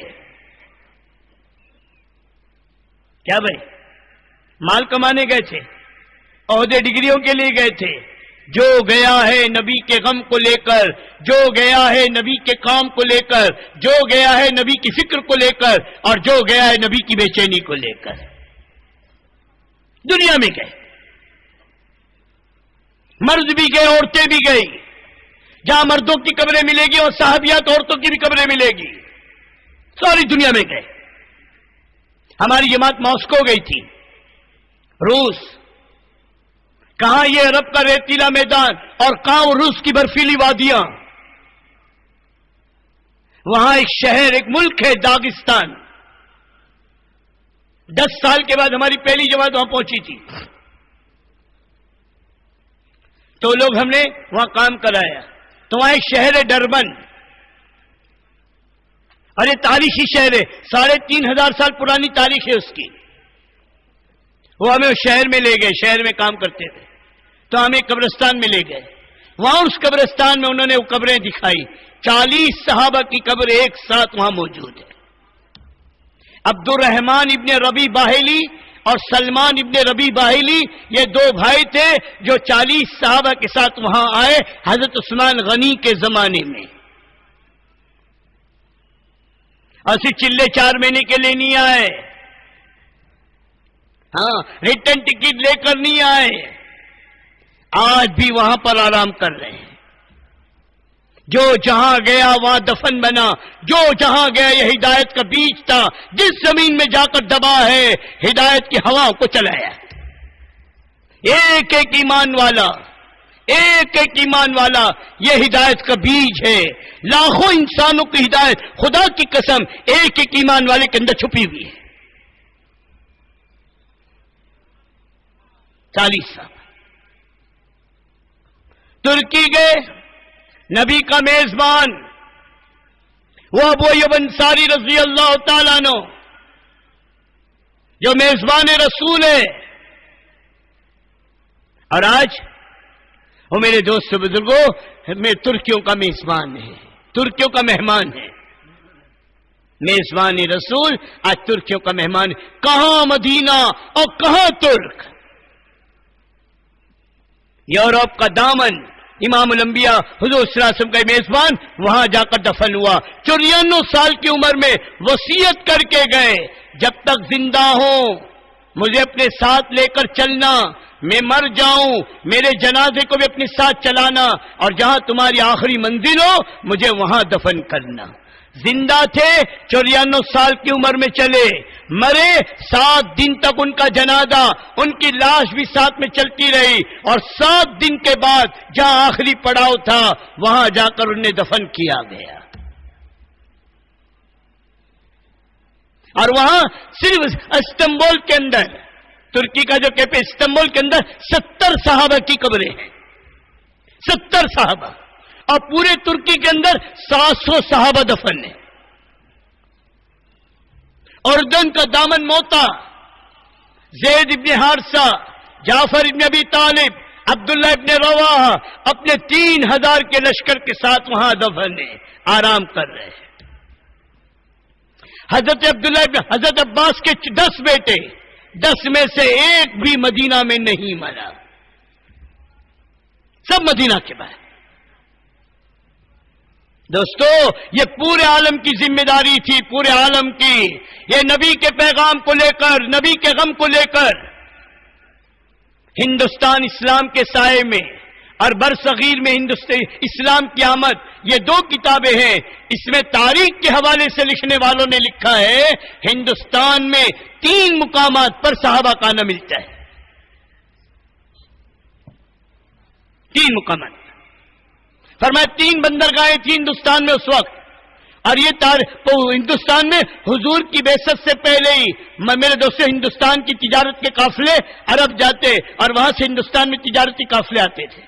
کیا بھائی؟ مال کمانے گئے تھے، عہدے ڈگریوں کے لیے گئے تھے؟ جو گیا ہے نبی کے غم کو لے کر، جو گیا ہے نبی کے کام کو لے کر، جو گیا ہے نبی کی فکر کو لے کر، اور جو گیا ہے نبی کی بے چینی کو لے کر، دنیا میں گئے، مرد بھی گئے، عورتیں بھی گئی، جہاں مردوں کی قبریں ملے گی اور صحابیات عورتوں کی بھی قبریں ملے گی، ساری دنیا میں گئے۔ ہماری جماعت ماسکو گئی تھی، روس، کہاں یہ عرب کا ریتیلا میدان اور کہاں وہ روس کی برفیلی وادیاں، وہاں ایک شہر، ایک ملک ہے داغستان۔ 10 سال کے بعد ہماری پہلی جماعت وہاں پہنچی تھی، تو لوگ ہم نے وہاں کام کرایا۔ تو وہاں ایک شہر ہے ڈربن، اور یہ تاریخی شہر ہے، 3,500 سال پرانی تاریخ ہے اس کی۔ وہ ہمیں اس شہر میں لے گئے، شہر میں کام کرتے تھے، تو ہمیں قبرستان میں لے گئے۔ وہاں اس قبرستان میں انہوں نے وہ قبریں دکھائی، 40 صحابہ کی قبر ایک ساتھ وہاں موجود ہے۔ عبد الرحمن ابن ربی باہلی اور سلمان ابن ربی باہلی، یہ 2 بھائی تھے جو 40 صحابہ کے ساتھ وہاں آئے حضرت عثمان غنی کے زمانے میں۔ ایسے چلے 4 مہینے کے لیے نہیں آئے، ہاں ریٹرن ٹکٹ لے کر نہیں آئے، آج بھی وہاں پر آرام کر رہے ہیں۔ جو جہاں گیا وہاں دفن بنا، جو جہاں گیا یہ ہدایت کا بیج تھا، جس زمین میں جا کر دبا ہے ہدایت کی ہوا کو چلایا۔ ایک ایک ایمان والا، ایک ایک ایمان والا یہ ہدایت کا بیج ہے۔ لاکھوں انسانوں کی ہدایت خدا کی قسم ایک ایک ایمان والے کے اندر چھپی ہوئی ہے۔ 40 سال ترکی گئے، نبی کا میزبان وہ ابو ایوب انصاری رضی اللہ تعالیٰ عنہ جو میزبان رسول ہے، اور آج وہ میرے دوست بزرگوں میں ترکیوں کا میزبان ہے، ترکیوں کا مہمان ہے، میزبان رسول آج ترکیوں کا مہمان ہے۔ کہاں مدینہ اور کہاں ترک؟ یورپ کا دامن، امام الانبیاء حضور صلی اللہ علیہ وسلم کا میزبان وہاں جا کر دفن ہوا۔ 94 سال کی عمر میں وصیت کر کے گئے، جب تک زندہ ہوں مجھے اپنے ساتھ لے کر چلنا، میں مر جاؤں میرے جنازے کو بھی اپنے ساتھ چلانا، اور جہاں تمہاری آخری منزل ہو مجھے وہاں دفن کرنا۔ زندہ تھے، 94 سال کی عمر میں چلے، مرے 7 دن تک ان کا جنازہ، ان کی لاش بھی ساتھ میں چلتی رہی، اور 7 دن کے بعد جہاں آخری پڑاؤ تھا وہاں جا کر انہیں دفن کیا گیا۔ اور وہاں صرف استنبول کے اندر، ترکی کا جو کیپ ہے استنبول کے اندر 70 صحابہ کی قبریں ہیں، 70 صحابہ، اور پورے ترکی کے اندر 700 صحابہ دفن ہیں۔ اردن کا دامن موتا، زید ابن حارثہ، جعفر ابن ابی طالب، عبداللہ ابن رواحہ اپنے 3000 کے لشکر کے ساتھ وہاں دفن ہیں، آرام کر رہے ہیں۔ حضرت عباس کے 10 بیٹے، 10 میں سے ایک بھی مدینہ میں نہیں مرا، سب مدینہ کے بعد۔ دوستو یہ پورے عالم کی ذمہ داری تھی، پورے عالم کی، یہ نبی کے پیغام کو لے کر، نبی کے غم کو لے کر ہندوستان اسلام کے سائے میں اور برصغیر میں اسلام کی آمد، یہ 2 کتابیں ہیں۔ اس میں تاریخ کے حوالے سے لکھنے والوں نے لکھا ہے ہندوستان میں 3 مقامات پر صحابہ کا آنا ملتا ہے، 3 مقامات۔ فرمایا 3 بندرگاہیں تھیں ہندوستان میں اس وقت، اور یہ ہندوستان میں حضور کی بعثت سے پہلے ہی میرے دوستو ہندوستان کی تجارت کے قافلے عرب جاتے اور وہاں سے ہندوستان میں تجارتی قافلے آتے تھے،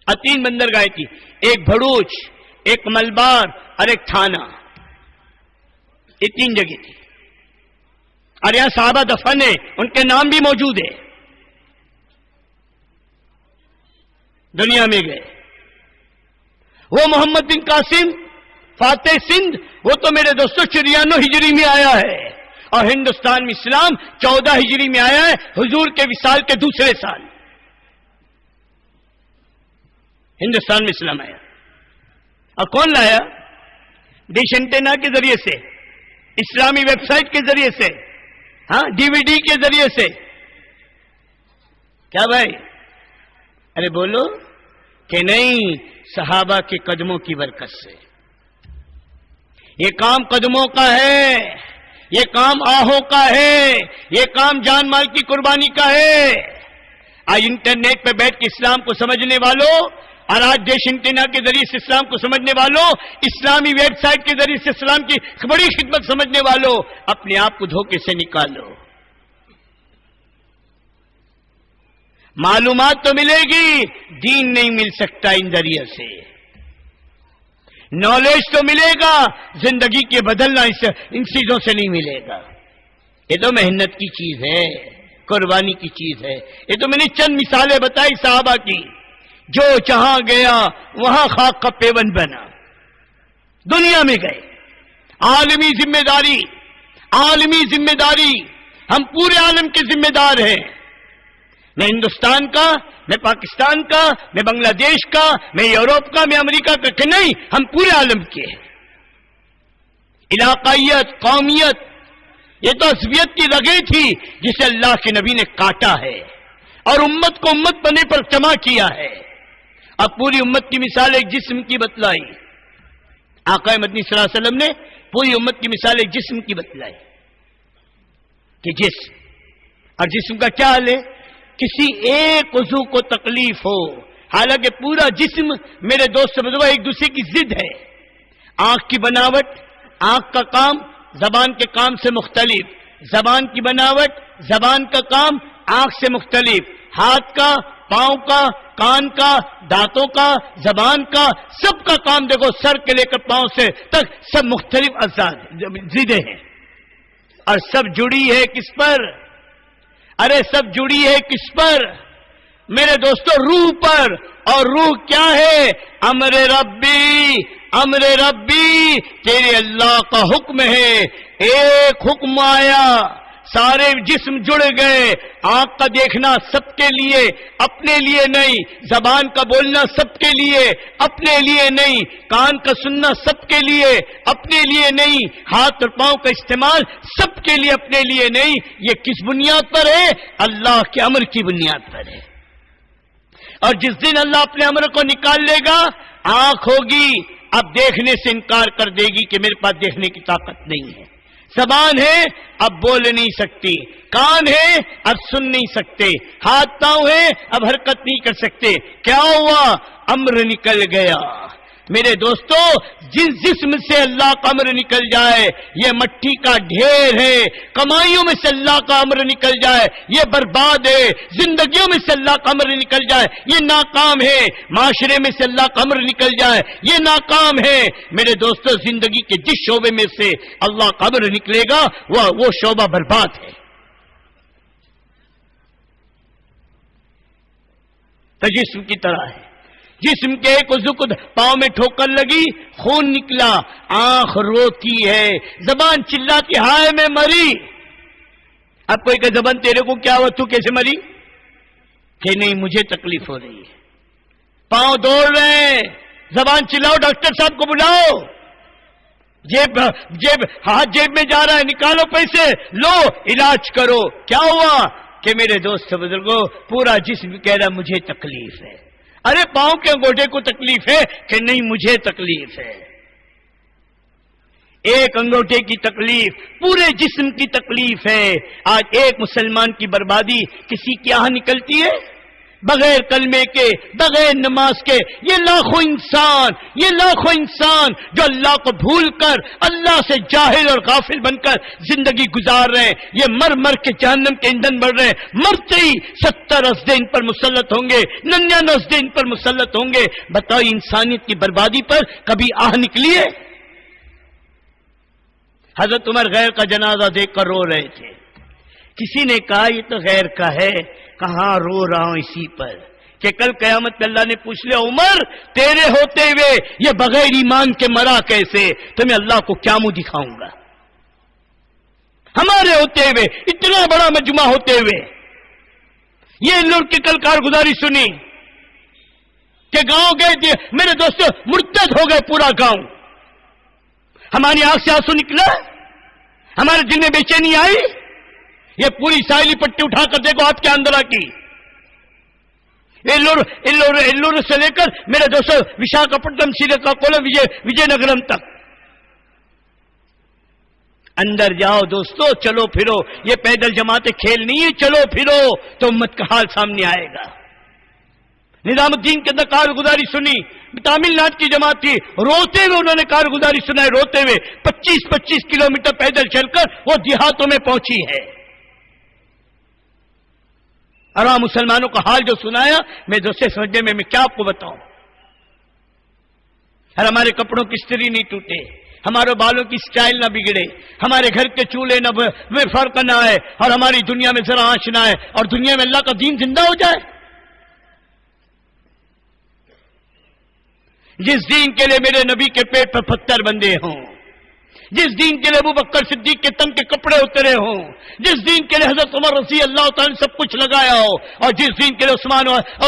اور 3 بندرگاہیں تھی، ایک بھروچ، ایک ملبار اور ایک تھانہ، یہ 3 جگہ تھی، اور یہاں صحابہ دفن ہیں، ان کے نام بھی موجود ہے۔ دنیا میں گئے. وہ محمد بن قاسم فاتح سندھ، وہ تو میرے دوستوں 94 ہجری میں آیا ہے، اور ہندوستان میں اسلام 14 ہجری میں آیا ہے، حضور کے وصال کے دوسرے سال ہندوستان میں اسلام آیا. اور کون لایا؟ ڈش اینٹینا کے ذریعے سے، اسلامی ویب سائٹ کے ذریعے سے، ہاں ڈی وی ڈی کے ذریعے سے. کیا بھائی؟ ارے بولو کہ نہیں، صحابہ کے قدموں کی برکت سے. یہ کام قدموں کا ہے، یہ کام آہوں کا ہے، یہ کام جان مال کی قربانی کا ہے. آج انٹرنیٹ پہ بیٹھ کے اسلام کو سمجھنے والوں، اور آج ڈش اینٹینا کے ذریعے سے اسلام کو سمجھنے والوں، اسلامی ویب سائٹ کے ذریعے سے اسلام کی بڑی خدمت سمجھنے والوں، اپنے آپ کو دھوکے سے نکالو. معلومات تو ملے گی، دین نہیں مل سکتا ان ذریعے سے. نالج تو ملے گا، زندگی کے بدلنا ان چیزوں سے نہیں ملے گا. یہ تو محنت کی چیز ہے، قربانی کی چیز ہے. یہ تو میں نے چند مثالیں بتائی صحابہ کی، جو جہاں گیا وہاں خاک کا پیون بنا. دنیا میں گئے، عالمی ذمہ داری، عالمی ذمہ داری، ہم پورے عالم کے ذمہ دار ہیں. میں ہندوستان کا، میں پاکستان کا، میں بنگلہ دیش کا، میں یورپ کا، میں امریکہ کا کہ نہیں، ہم پورے عالم کے ہیں. علاقائیت، قومیت، یہ تو عصبیت کی رگیں تھی جسے اللہ کے نبی نے کاٹا ہے اور امت کو امت بننے پر جمع کیا ہے. اب پوری امت کی مثال ایک جسم کی بتلائی. آقا مدنی صلی اللہ علیہ وسلم نے پوری امت کی مثال ایک جسم کی بتلائی کہ جسم، اور جسم کا کیا حال ہے؟ کسی ایک عضو کو تکلیف ہو، حالانکہ پورا جسم میرے دوست بزرگ ایک دوسرے کی ضد ہے. آنکھ کی بناوٹ، آنکھ کا کام زبان کے کام سے مختلف، زبان کی بناوٹ، زبان کا کام آنکھ سے مختلف، ہاتھ کا، پاؤں کا، کان کا، دانتوں کا، زبان کا، سب کا کام دیکھو، سر کے لے کر پاؤں سے تک سب مختلف اجزاء ضدیں ہیں، اور سب جڑی ہے کس پر؟ ارے سب جڑی ہے کس پر میرے دوستو؟ روح پر. اور روح کیا ہے؟ امر ربی، امر ربی، تیرے اللہ کا حکم ہے. ایک حکم آیا، سارے جسم جڑ گئے. آنکھ کا دیکھنا سب کے لیے، اپنے لیے نہیں. زبان کا بولنا سب کے لیے، اپنے لیے نہیں. کان کا سننا سب کے لیے، اپنے لیے نہیں. ہاتھ اور پاؤں کا استعمال سب کے لیے، اپنے لیے نہیں. یہ کس بنیاد پر ہے؟ اللہ کے امر کی بنیاد پر ہے. اور جس دن اللہ اپنے امر کو نکال لے گا، آنکھ ہوگی، اب دیکھنے سے انکار کر دے گی کہ میرے پاس دیکھنے کی طاقت نہیں ہے. زبان ہے، اب بول نہیں سکتی. کان ہے، اب سن نہیں سکتے. ہاتھ پاؤں ہے، اب حرکت نہیں کر سکتے. کیا ہوا؟ امر نکل گیا. میرے دوستو، جس جسم سے اللہ کا امر نکل جائے یہ مٹی کا ڈھیر ہے. کمائیوں میں سے اللہ کا امر نکل جائے یہ برباد ہے. زندگیوں میں سے اللہ کا امر نکل جائے یہ ناکام ہے. معاشرے میں سے اللہ کا امر نکل جائے یہ ناکام ہے. میرے دوستو، زندگی کے جس شعبے میں سے اللہ کا امر نکلے گا وہ شعبہ برباد ہے. تو جسم کی طرح ہے. جسم کے ایک عضو کو پاؤں میں ٹھوکر لگی، خون نکلا، آنکھ روتی ہے، زبان چلاتی، ہائے میں مری. اب کوئی کہ زبان تیرے کو کیا ہوا، تو کیسے مری؟ کہ نہیں مجھے تکلیف ہو رہی ہے. پاؤں دوڑ رہے ہیں، زبان چلاؤ، ڈاکٹر صاحب کو بلاؤ. ہاتھ جیب میں جا رہا ہے، نکالو پیسے، لو علاج کرو. کیا ہوا؟ کہ میرے دوست بزرگوں، پورا جسم کہہ رہا مجھے تکلیف ہے. ارے پاؤں کے انگوٹھے کو تکلیف ہے؟ کہ نہیں مجھے تکلیف ہے. ایک انگوٹھے کی تکلیف پورے جسم کی تکلیف ہے. آج ایک مسلمان کی بربادی کسی کی آہ نکلتی ہے بغیر کلمے کے، بغیر نماز کے. یہ لاکھوں انسان جو اللہ کو بھول کر اللہ سے جاہل اور غافل بن کر زندگی گزار رہے ہیں، یہ مر کے جہنم کے ایندھن بڑھ رہے ہیں. مرتے ہی 70 اسدے ان پر مسلط ہوں گے، 99 اسدے ان پر مسلط ہوں گے. بتاؤ انسانیت کی بربادی پر کبھی آہ نکلی ہے؟ حضرت عمر غیر کا جنازہ دیکھ کر رو رہے تھے. کسی نے کہا یہ تو غیر کا ہے. کہاں رو رہا ہوں اسی پر کہ کل قیامت میں اللہ نے پوچھ لیا عمر تیرے ہوتے ہوئے یہ بغیر ایمان کے مرا کیسے؟ تو میں اللہ کو کیا منہ دکھاؤں گا؟ ہمارے ہوتے ہوئے اتنا بڑا مجمع ہوتے ہوئے یہ ان لوگ کی کل کارگزاری سنی کہ گاؤں گئے میرے دوستوں مرتد ہو گئے پورا گاؤں. ہماری آنکھ سے آنسو نکلا, ہمارے دل میں بے چینی آئی. یہ پوری ساحلی پٹی اٹھا کر دیکھو آپ کے اندر کی ایلور سے لے کر میرے دوستوں وشاکھاپٹنم سریکاکولم وجے نگرم تک اندر جاؤ دوستو, چلو پھرو. یہ پیدل جماعتیں کھیل نہیں ہے, چلو پھرو تو امت کا حال سامنے آئے گا. نظام الدین کے اندر کارگزاری سنی, تامل ناڈو کی جماعت تھی, روتے ہوئے انہوں نے کارگزاری سنا ہے, روتے ہوئے 25-25 کلومیٹر پیدل چل کر وہ دیہاتوں میں پہنچی ہے. اور مسلمانوں کا حال جو سنایا میں دوسرے سمجھنے میں کیا آپ کو بتاؤں. اور ہمارے کپڑوں کی استری نہیں ٹوٹے, ہمارے بالوں کی سٹائل نہ بگڑے, ہمارے گھر کے چولہے نہ فرق نہ آئے, اور ہماری دنیا میں ذرا آنچ نہ آئے, اور دنیا میں اللہ کا دین زندہ ہو جائے. جس دین کے لیے میرے نبی کے پیٹ پر پتھر بندے ہوں, جس دین کے لیے ابو بکر صدیق کے تن کے کپڑے اترے ہوں, جس دین کے لیے حضرت عمر رضی اللہ تعالی نے سب کچھ لگایا ہو, اور جس دین کے لیے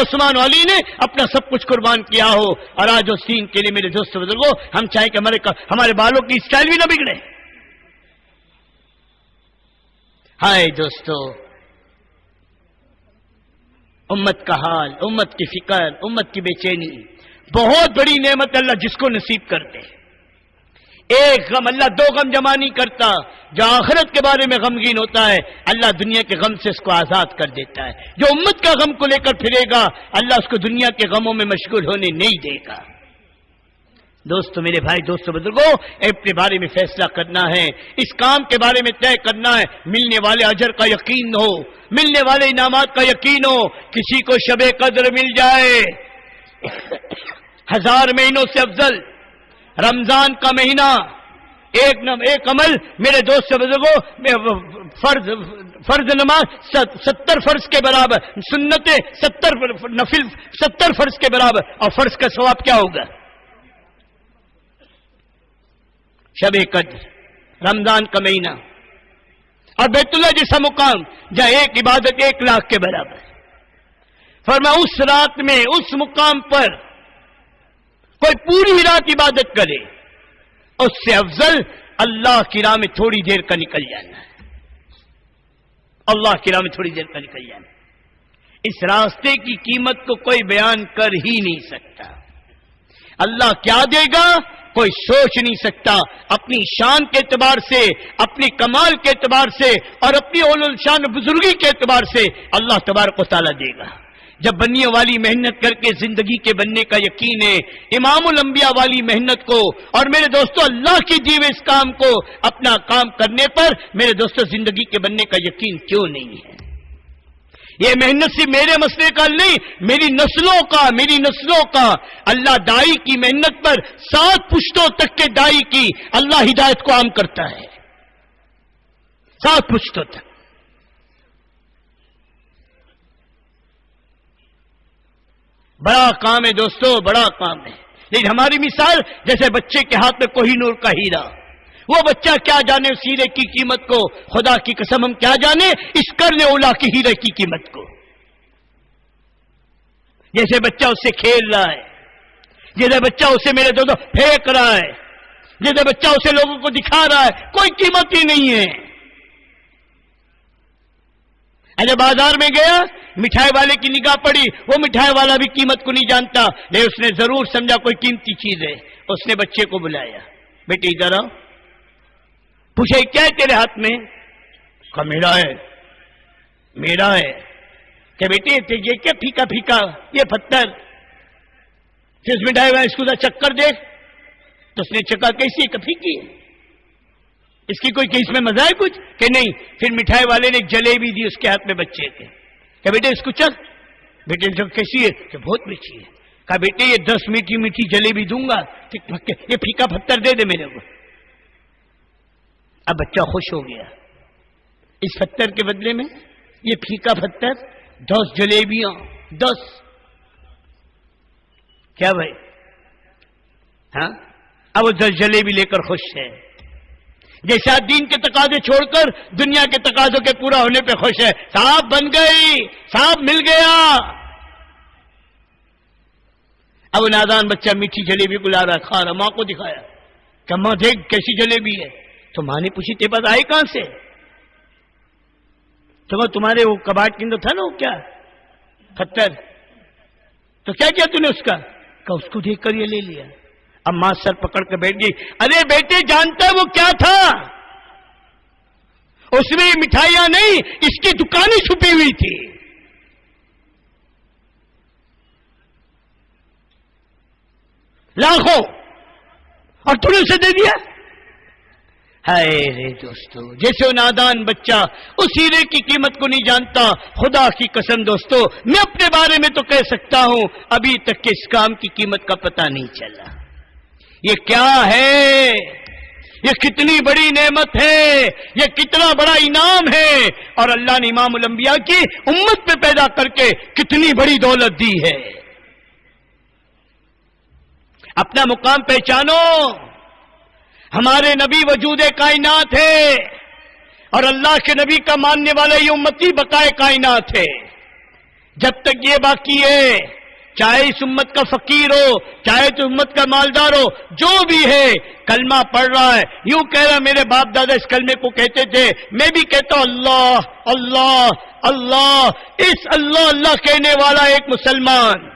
عثمان علی نے اپنا سب کچھ قربان کیا ہو, اور آج اس دین کے لیے میرے دوست بزرگوں ہم چاہیں کہ ہمارے بالوں کی اسٹائل بھی نہ بگڑے. ہائے دوستو, امت کا حال, امت کی فکر, امت کی بے چینی بہت بڑی نعمت اللہ جس کو نصیب کر دے. ایک غم, اللہ دو غم جمع نہیں کرتا. جو آخرت کے بارے میں غمگین ہوتا ہے اللہ دنیا کے غم سے اس کو آزاد کر دیتا ہے. جو امت کا غم کو لے کر پھرے گا اللہ اس کو دنیا کے غموں میں مشغول ہونے نہیں دے گا. دوستو, میرے بھائی, دوستو, بزرگوں, اپنے بارے میں فیصلہ کرنا ہے, اس کام کے بارے میں طے کرنا ہے. ملنے والے اجر کا یقین ہو, ملنے والے انعامات کا یقین ہو. کسی کو شب قدر مل جائے, 1000 مہینوں سے افضل رمضان کا مہینہ, ایک عمل میرے دوست سے بزرگوں, فرض نماز 70 فرض کے برابر, سنتیں 70, نفل 70 فرض کے برابر, اور فرض کا ثواب کیا ہوگا؟ شب قدر, رمضان کا مہینہ, اور بیت اللہ جیسا مقام جہاں ایک عبادت 1 لاکھ کے برابر. فرمایا اس رات میں اس مقام پر کوئی پوری رات عبادت کرے, اس سے افضل اللہ کی راہ میں تھوڑی دیر کا نکل جانا ہے. اللہ کی راہ میں تھوڑی دیر کا نکل جانا. اس راستے کی قیمت کو کوئی بیان کر ہی نہیں سکتا. اللہ کیا دے گا کوئی سوچ نہیں سکتا. اپنی شان کے اعتبار سے, اپنی کمال کے اعتبار سے, اور اپنی اول الشان بزرگی کے اعتبار سے اللہ تبارک و تعالیٰ دے گا. جب بننے والی محنت کر کے زندگی کے بننے کا یقین ہے, امام الانبیاء والی محنت کو, اور میرے دوستو اللہ کی دی ہوئے اس کام کو اپنا کام کرنے پر میرے دوستو زندگی کے بننے کا یقین کیوں نہیں ہے؟ یہ محنت صرف میرے مسئلے کا نہیں, میری نسلوں کا. اللہ دائی کی محنت پر 7 پشتوں تک کے دائی کی اللہ ہدایت کو عام کرتا ہے. 7 پشتوں تک. بڑا کام ہے دوستو, بڑا کام ہے. لیکن ہماری مثال جیسے بچے کے ہاتھ میں کوہ نور کا ہیرا, وہ بچہ کیا جانے اس ہیرے کی قیمت کو, خدا کی قسم ہم کیا جانے اس کرنے اولا کی ہیرے کی قیمت کو. جیسے بچہ اس سے کھیل رہا ہے, جیسے بچہ اسے میرے دوستو پھینک رہا ہے, جیسے بچہ اسے لوگوں کو دکھا رہا ہے, کوئی قیمت ہی نہیں ہے. جب بازار میں گیا, مٹھائی والے کی نگاہ پڑی, وہ مٹھائی والا بھی قیمت کو نہیں جانتا, لیکن اس نے ضرور سمجھا کوئی قیمتی چیز ہے. اس نے بچے کو بلایا, بیٹے ادھر آؤ. پوچھے کیا ہے تیرے ہاتھ میں؟ کہا میرا ہے. کہ بیٹے یہ کیا پھیکا پھیکا, یہ پتھر, پھر اس مٹھائی والا اس کو چکر دے. تو اس نے چکا کیسی, کہ پھیکی ہے, اس کی کوئی اس میں مزہ ہے کچھ کہ نہیں. پھر مٹھائی والے نے ایک جلیبی دی اس کے ہاتھ میں بچے کے, کہ بیٹے اس کو چل. بیٹے نے کیسی ہے, کہ بہت میٹھی ہے. کہا بیٹے یہ 10 میٹھی میٹھی جلیبی دوں گا, یہ پھیکا پتھر دے دے میرے کو. اب بچہ خوش ہو گیا. اس پتھر کے بدلے میں یہ پھیکا پتھر 10 جلیبیاں 10. کیا بھائی؟ ہاں، اب وہ جلیبی لے کر خوش ہے، جیسا دین کے تقاضے چھوڑ کر دنیا کے تقاضوں کے پورا ہونے پہ خوش ہے. صاحب بن گئی، صاحب مل گیا. اب وہ نادان بچہ میٹھی جلیبی کو لا رہا، کھا رہا، ماں کو دکھایا کہ ماں دیکھ کیسی جلیبی ہے. تو ماں نے پوچھی تیرے پاس آئے کہاں سے؟ تو تمہارے وہ کباڑ کے اندر تھا نا وہ کیا پتھر، تو کیا کیا تو نے اس کا؟ کہ اس کو دیکھ کر یہ لے لیا. اب ماں سر پکڑ کے بیٹھ گئی. ارے بیٹے جانتا ہے وہ کیا تھا؟ اس میں مٹھائیاں نہیں، اس کی دکانیں چھپی ہوئی تھی. لاکھوں، اور تم نے اسے دے دیا. ہائے رے دوستو، جیسے وہ نادان بچہ اس ہیرے کی قیمت کو نہیں جانتا. خدا کی قسم دوستو، میں اپنے بارے میں تو کہہ سکتا ہوں ابھی تک کہ اس کام کی قیمت کا پتہ نہیں چلا. یہ کیا ہے؟ یہ کتنی بڑی نعمت ہے، یہ کتنا بڑا انعام ہے، اور اللہ نے امام الانبیاء کی امت پہ پیدا کر کے کتنی بڑی دولت دی ہے. اپنا مقام پہچانو. ہمارے نبی وجود کائنات ہے، اور اللہ کے نبی کا ماننے والا یہ امتی بقائے کائنات ہے. جب تک یہ باقی ہے، چاہے اس امت کا فقیر ہو، چاہے تو امت کا مالدار ہو، جو بھی ہے کلمہ پڑھ رہا ہے، یوں کہہ رہا میرے باپ دادا اس کلمے کو کہتے تھے، میں بھی کہتا ہوں اللہ اللہ اللہ. اس اللہ اللہ کہنے والا ایک مسلمان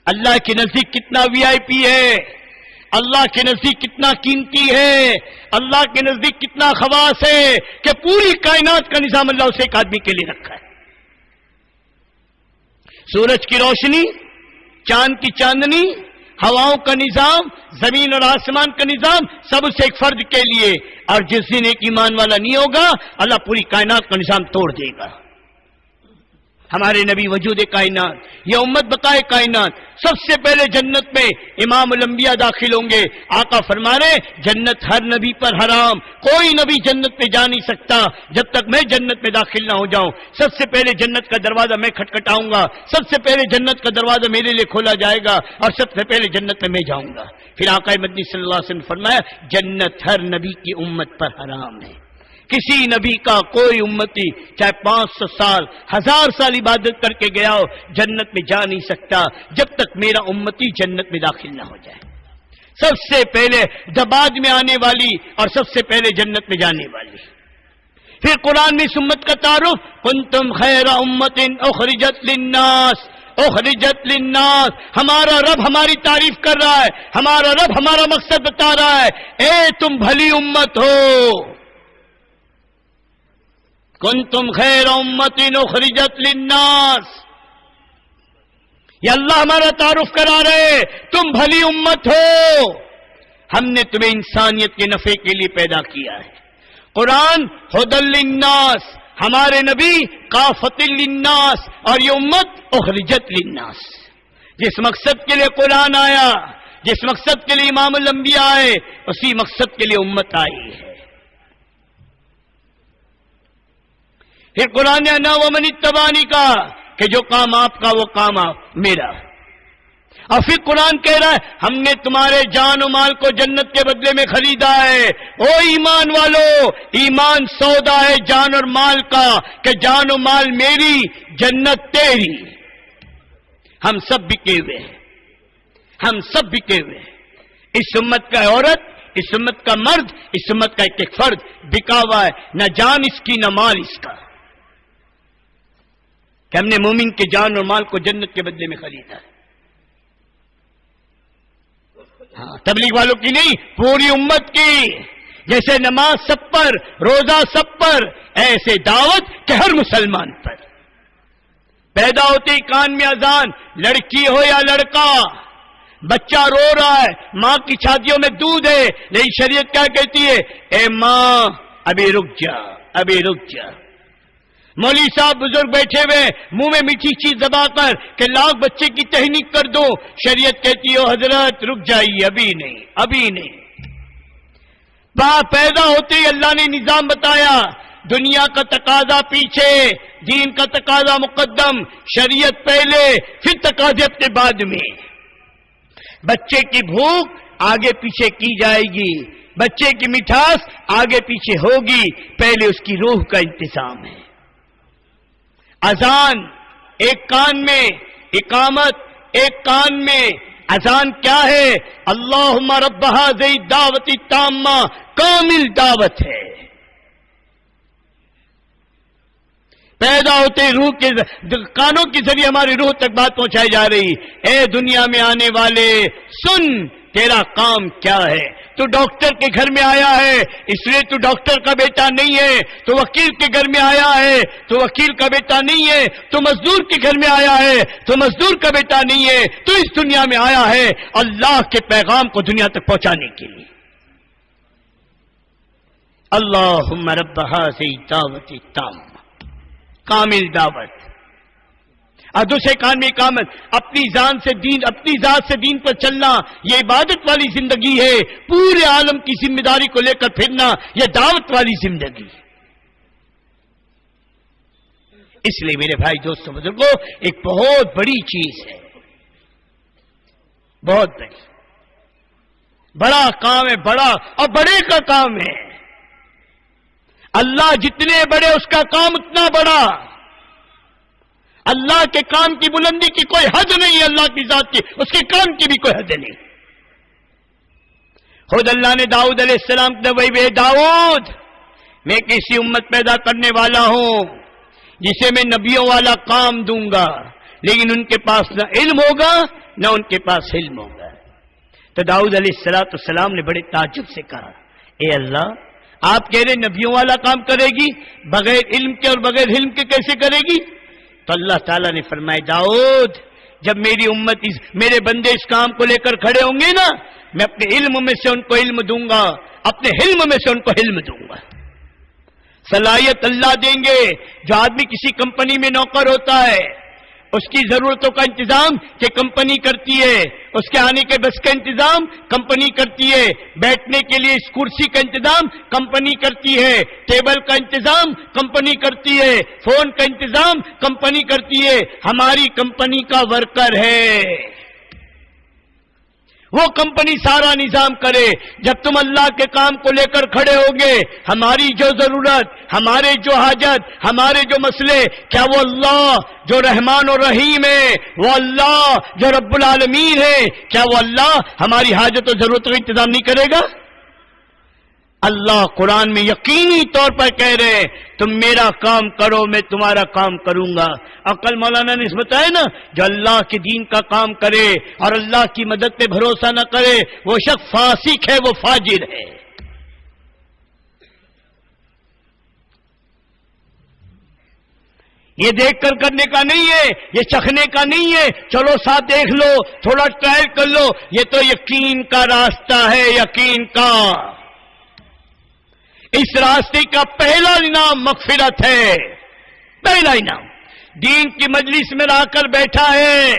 اللہ کے نزدیک کتنا وی آئی پی ہے، اللہ کے نزدیک کتنا قیمتی ہے، اللہ کے نزدیک کتنا خواص ہے کہ پوری کائنات کا نظام اللہ اسے ایک آدمی کے لیے رکھا ہے. سورج کی روشنی، چاند کی چاندنی، ہواؤں کا نظام، زمین اور آسمان کا نظام، سب اسے ایک فرد کے لیے. اور جس دن ایک ایمان والا نہیں ہوگا اللہ پوری کائنات کا نظام توڑ دے گا. ہمارے نبی وجود کائنات، یہ امت بقائے کائنات. سب سے پہلے جنت میں امام الانبیاء داخل ہوں گے. آقا فرما رہے جنت ہر نبی پر حرام، کوئی نبی جنت میں جا نہیں سکتا جب تک میں جنت میں داخل نہ ہو جاؤں. سب سے پہلے جنت کا دروازہ میں کھٹکھٹاؤں گا، سب سے پہلے جنت کا دروازہ میرے لیے کھولا جائے گا، اور سب سے پہلے جنت میں جاؤں گا. پھر آقا مدنی صلی اللہ علیہ وسلم نے فرمایا جنت ہر نبی کی امت پر حرام ہے. کسی نبی کا کوئی امتی چاہے 500 سال 1000 سال عبادت کر کے گیا ہو جنت میں جا نہیں سکتا جب تک میرا امتی جنت میں داخل نہ ہو جائے. سب سے پہلے بعد میں آنے والی اور سب سے پہلے جنت میں جانے والی. پھر قرآن میں اس امت کا تعارف کنتم خیر امت اخرجت للناس، اخرجت للناس. ہمارا رب ہماری تعریف کر رہا ہے، ہمارا رب ہمارا مقصد بتا رہا ہے. اے تم بھلی امت ہو، کنتم خیر امت اخرجت للناس. یہ اللہ ہمارا تعارف کرا رہے تم بھلی امت ہو، ہم نے تمہیں انسانیت کے نفع کے لیے پیدا کیا ہے. قرآن ھدی للناس، ہمارے نبی کافۃ للناس، اور یہ امت اخرجت للناس. جس مقصد کے لیے قرآن آیا، جس مقصد کے لیے امام الانبیاء آئے، اسی مقصد کے لیے امت آئی ہے. پھر قرآن نے انا ومن اتبعنی کا کہ جو کام آپ کا وہ کام میرا. اور پھر قرآن کہہ رہا ہے ہم نے تمہارے جان و مال کو جنت کے بدلے میں خریدا ہے. او ایمان والو، ایمان سودا ہے جان اور مال کا، کہ جان و مال میری، جنت تیری. ہم سب بکے ہوئے ہیں، ہم سب بکے ہوئے ہیں. اس امت کا عورت، اس امت کا مرد، اس امت کا ایک فرد بکا ہوا ہے، نہ جان اس کی نہ مال اس کا. کہ ہم نے مومن کے جان اور مال کو جنت کے بدلے میں خریدا ہے. ہاں، تبلیغ والوں کی نہیں، پوری امت کی. جیسے نماز سب پر، روزہ سب پر، ایسے دعوت کہ ہر مسلمان پر. پیدا ہوتی کان میں اذان، لڑکی ہو یا لڑکا، بچہ رو رہا ہے، ماں کی چھاتیوں میں دودھ ہے، لیکن شریعت کیا کہتی ہے؟ اے ماں ابھی رک جا، ابھی رک جا. مولوی صاحب بزرگ بیٹھے ہوئے منہ میں میٹھی چیز دبا کر کہ لاکھ بچے کی تہنیک کر دو، شریعت کہتی ہو حضرت رک جائیے، ابھی نہیں، ابھی نہیں. پیدا ہوتے ہی اللہ نے نظام بتایا دنیا کا تقاضا پیچھے، دین کا تقاضا مقدم، شریعت پہلے، پھر تقاضے اپنے بعد میں۔ بچے کی بھوک آگے پیچھے کی جائے گی، بچے کی مٹھاس آگے پیچھے ہوگی، پہلے اس کی روح کا انتظام ہے۔ اذان ایک کان میں، اقامت ایک کان میں۔ اذان کیا ہے؟ اللہم رب ھذہ الدعوۃ التامہ، کامل دعوت ہے۔ پیدا ہوتے روح کے کانوں کے ذریعے ہماری روح تک بات پہنچائی جا رہی، اے دنیا میں آنے والے سن، تیرا کام کیا ہے؟ تو ڈاکٹر کے گھر میں آیا ہے اس لیے تو ڈاکٹر کا بیٹا نہیں ہے، تو وکیل کے گھر میں آیا ہے تو وکیل کا بیٹا نہیں ہے، تو مزدور کے گھر میں آیا ہے تو مزدور کا بیٹا نہیں ہے، تو اس دنیا میں آیا ہے اللہ کے پیغام کو دنیا تک پہنچانے کے لیے۔ اللہم رب ھذہ الدعوۃ التامہ، کامل دعوت۔ اور دوسرے کان میں اقامت، اپنی جان سے دین، اپنی ذات سے دین پر چلنا، یہ عبادت والی زندگی ہے۔ پورے عالم کی ذمہ داری کو لے کر پھرنا، یہ دعوت والی زندگی۔ اس لیے میرے بھائی دوستوں بزرگوں، ایک بہت بڑی چیز ہے، بہت بڑی، بڑا کام ہے، بڑا اور بڑے کا کام ہے۔ اللہ جتنے بڑے اس کا کام اتنا بڑا۔ اللہ کے کام کی بلندی کی کوئی حد نہیں ہے، اللہ کی ذات کی، اس کے کام کی بھی کوئی حد نہیں۔ خود اللہ نے داؤد علیہ السلام کو وہی داؤد، میں کسی امت پیدا کرنے والا ہوں جسے میں نبیوں والا کام دوں گا، لیکن ان کے پاس نہ علم ہوگا نہ ان کے پاس علم ہوگا۔ تو داؤد علیہ السلام نے بڑے تعجب سے کہا، اے اللہ، آپ کہہ رہے نبیوں والا کام کرے گی، بغیر علم کے اور بغیر علم کے کیسے کرے گی؟ تو اللہ تعالیٰ نے فرمایا، داؤد، جب میری امت میرے بندے اس کام کو لے کر کھڑے ہوں گے نا، میں اپنے علم میں سے ان کو علم دوں گا، اپنے علم میں سے ان کو علم دوں گا۔ صلاحیت اللہ دیں گے۔ جو آدمی کسی کمپنی میں نوکر ہوتا ہے، اس کی ضرورتوں کا انتظام کہ کمپنی کرتی ہے، اس کے آنے کے بس کا انتظام کمپنی کرتی ہے، بیٹھنے کے لیے اس کرسی کا انتظام کمپنی کرتی ہے، ٹیبل کا انتظام کمپنی کرتی ہے، فون کا انتظام کمپنی کرتی ہے۔ ہماری کمپنی کا ورکر ہے، وہ کمپنی سارا نظام کرے۔ جب تم اللہ کے کام کو لے کر کھڑے ہوگے، ہماری جو ضرورت، ہمارے جو حاجت، ہمارے جو مسئلے، کیا وہ اللہ جو رحمان و رحیم ہے، وہ اللہ جو رب العالمین ہے، کیا وہ اللہ ہماری حاجت و ضرورت کا انتظام نہیں کرے گا؟ اللہ قرآن میں یقینی طور پر کہہ رہے ہیں، تم میرا کام کرو، میں تمہارا کام کروں گا۔ اور کل مولانا نے اس بتایا نا، جو اللہ کے دین کا کام کرے اور اللہ کی مدد پہ بھروسہ نہ کرے، وہ شخص فاسق ہے، وہ فاجر ہے۔ یہ دیکھ کر کرنے کا نہیں ہے، یہ چکھنے کا نہیں ہے، چلو ساتھ دیکھ لو، تھوڑا ٹرائل کر لو، یہ تو یقین کا راستہ ہے، یقین کا۔ اس راستے کا پہلا انعام مغفرت ہے، پہلا انعام۔ دین کی مجلس میں رہ کر بیٹھا ہے،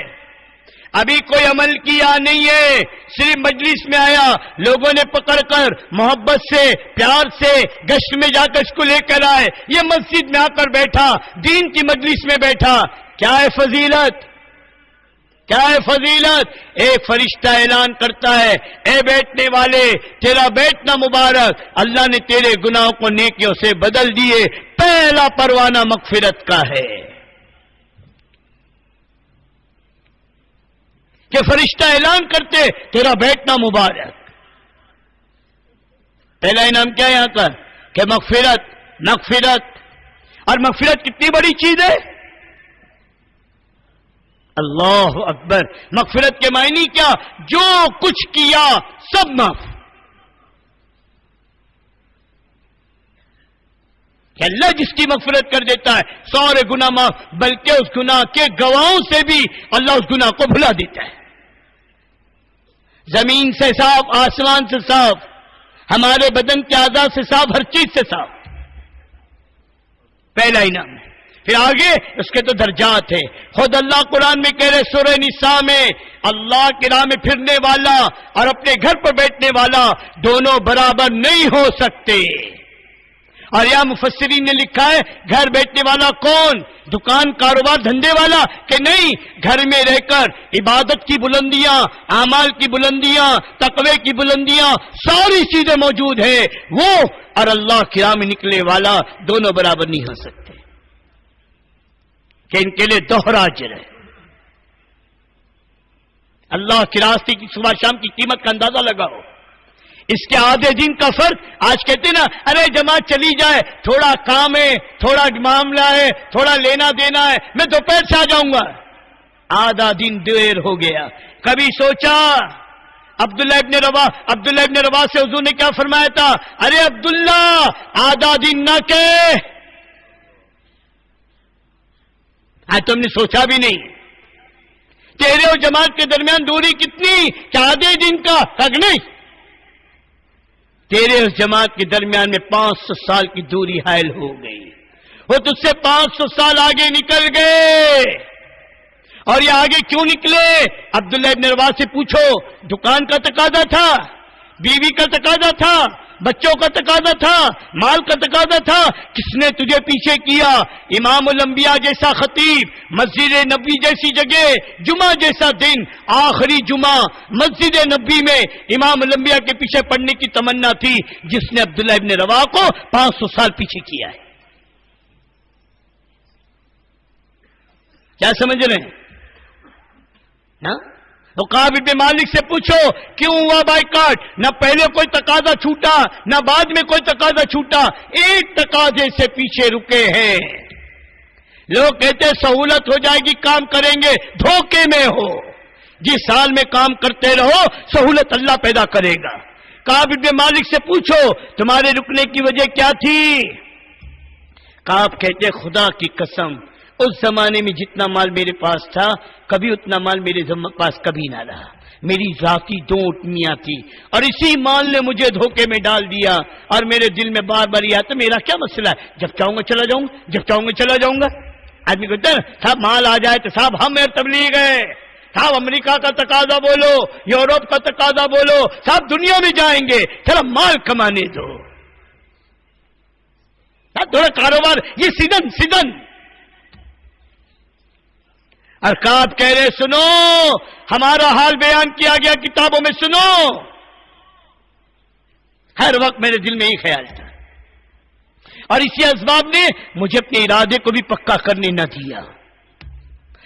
ابھی کوئی عمل کیا نہیں ہے، صرف مجلس میں آیا، لوگوں نے پکڑ کر محبت سے، پیار سے گشت میں جا کر اس کو لے کر آئے، یہ مسجد میں آ کر بیٹھا، دین کی مجلس میں بیٹھا، کیا ہے فضیلت؟ کیا ہے فضیلت؟ ایک فرشتہ اعلان کرتا ہے، اے بیٹھنے والے، تیرا بیٹھنا مبارک، اللہ نے تیرے گناہوں کو نیکیوں سے بدل دیے۔ پہلا پروانہ مغفرت کا ہے کہ فرشتہ اعلان کرتے تیرا بیٹھنا مبارک۔ پہلا انعام کیا ہے یہاں پر؟ کہ مغفرت۔ اور مغفرت کتنی بڑی چیز ہے؟ اللہ اکبر۔ مغفرت کے معنی کیا؟ جو کچھ کیا سب معاف، کہ اللہ جس کی مغفرت کر دیتا ہے سارے گناہ معاف، بلکہ اس گناہ کے گواہوں سے بھی اللہ اس گناہ کو بھلا دیتا ہے۔ زمین سے صاف، آسمان سے صاف، ہمارے بدن کے اعضاء سے صاف، ہر چیز سے صاف، پہلا انعام ہے۔ پھر آگے اس کے تو درجات ہیں۔ خود اللہ قرآن میں کہہ رہے سورہ نساء میں، اللہ کی راہ میں پھرنے والا اور اپنے گھر پر بیٹھنے والا دونوں برابر نہیں ہو سکتے۔ اور یا مفسرین نے لکھا ہے گھر بیٹھنے والا کون؟ دکان کاروبار دھندے والا؟ کہ نہیں، گھر میں رہ کر عبادت کی بلندیاں، اعمال کی بلندیاں، تقوی کی بلندیاں، ساری چیزیں موجود ہیں، وہ اور اللہ کی راہ میں نکلے والا دونوں برابر نہیں ہو سکتے، کہ ان کے لیے دوہرا اجر ہے۔ اللہ کے راستے کی صبح شام کی قیمت کا اندازہ لگاؤ۔ اس کے آدھے دن کا فرق، آج کہتے ہیں نا ارے جماعت چلی جائے، تھوڑا کام ہے، تھوڑا معاملہ ہے، تھوڑا لینا دینا ہے، میں دوپہر سے آ جاؤں گا۔ آدھا دن دیر ہو گیا۔ کبھی سوچا عبداللہ ابن رواح سے حضور نے کیا فرمایا تھا؟ ارے عبداللہ آدھا دن نہ کہ آج تم نے سوچا بھی نہیں تیرے اور جماعت کے درمیان دوری کتنی؟ کیا آدھے دن کا حق نہیں؟ تیرے اس جماعت کے درمیان میں 500 سال کی دوری حائل ہو گئی، وہ تجھ سے 500 سال آگے نکل گئے۔ اور یہ آگے کیوں نکلے؟ عبداللہ ابن رواح سے پوچھو، دکان کا تقاضا تھا، بیوی کا تقاضا تھا، بچوں کا تقاضا تھا، مال کا تقاضا تھا، کس نے تجھے پیچھے کیا؟ امام الانبیاء جیسا خطیب، مسجد نبی جیسی جگہ، جمعہ جیسا دن، آخری جمعہ مسجد نبی میں امام الانبیاء کے پیچھے پڑھنے کی تمنا تھی، جس نے عبداللہ ابن رواح کو 500 سال پیچھے کیا ہے۔ کیا سمجھ رہے ہیں؟ وقاب ابن مالک سے پوچھو کیوں ہوا بائیکاٹ؟ نہ پہلے کوئی تقاضا چھوٹا، نہ بعد میں کوئی تقاضا چھوٹا، ایک تقاضے سے پیچھے رکے ہیں۔ لوگ کہتے سہولت ہو جائے گی کام کریں گے، دھوکے میں ہو۔ جس حال میں کام کرتے رہو سہولت اللہ پیدا کرے گا۔ وقاب ابن مالک سے پوچھو تمہارے رکنے کی وجہ کیا تھی؟ وقاب کہتے خدا کی قسم اس زمانے میں جتنا مال میرے پاس تھا کبھی اتنا مال میرے پاس کبھی نہ رہا، میری ذاتی دو اٹھنیاں تھی، اور اسی مال نے مجھے دھوکے میں ڈال دیا، اور میرے دل میں بار بار یہ آتا میرا کیا مسئلہ ہے، جب چاہوں گا چلا جاؤں گا، جب چاہوں گا چلا جاؤں گا۔ آدمی کہتا ہے صاحب مال آ جائے تو صاحب ہم تبلیغ ہے، صاحب امریکہ کا تقاضا بولو، یورپ کا تقاضا بولو، صاحب دنیا میں جائیں گے، چلو مال کمانے دو، تھوڑا کاروبار، یہ سیدن ارکاب کہہ رہے سنو ہمارا حال بیان کیا گیا کتابوں میں، سنو۔ ہر وقت میرے دل میں یہ خیال تھا، اور اسی اسباب نے مجھے اپنے ارادے کو بھی پکا کرنے نہ دیا،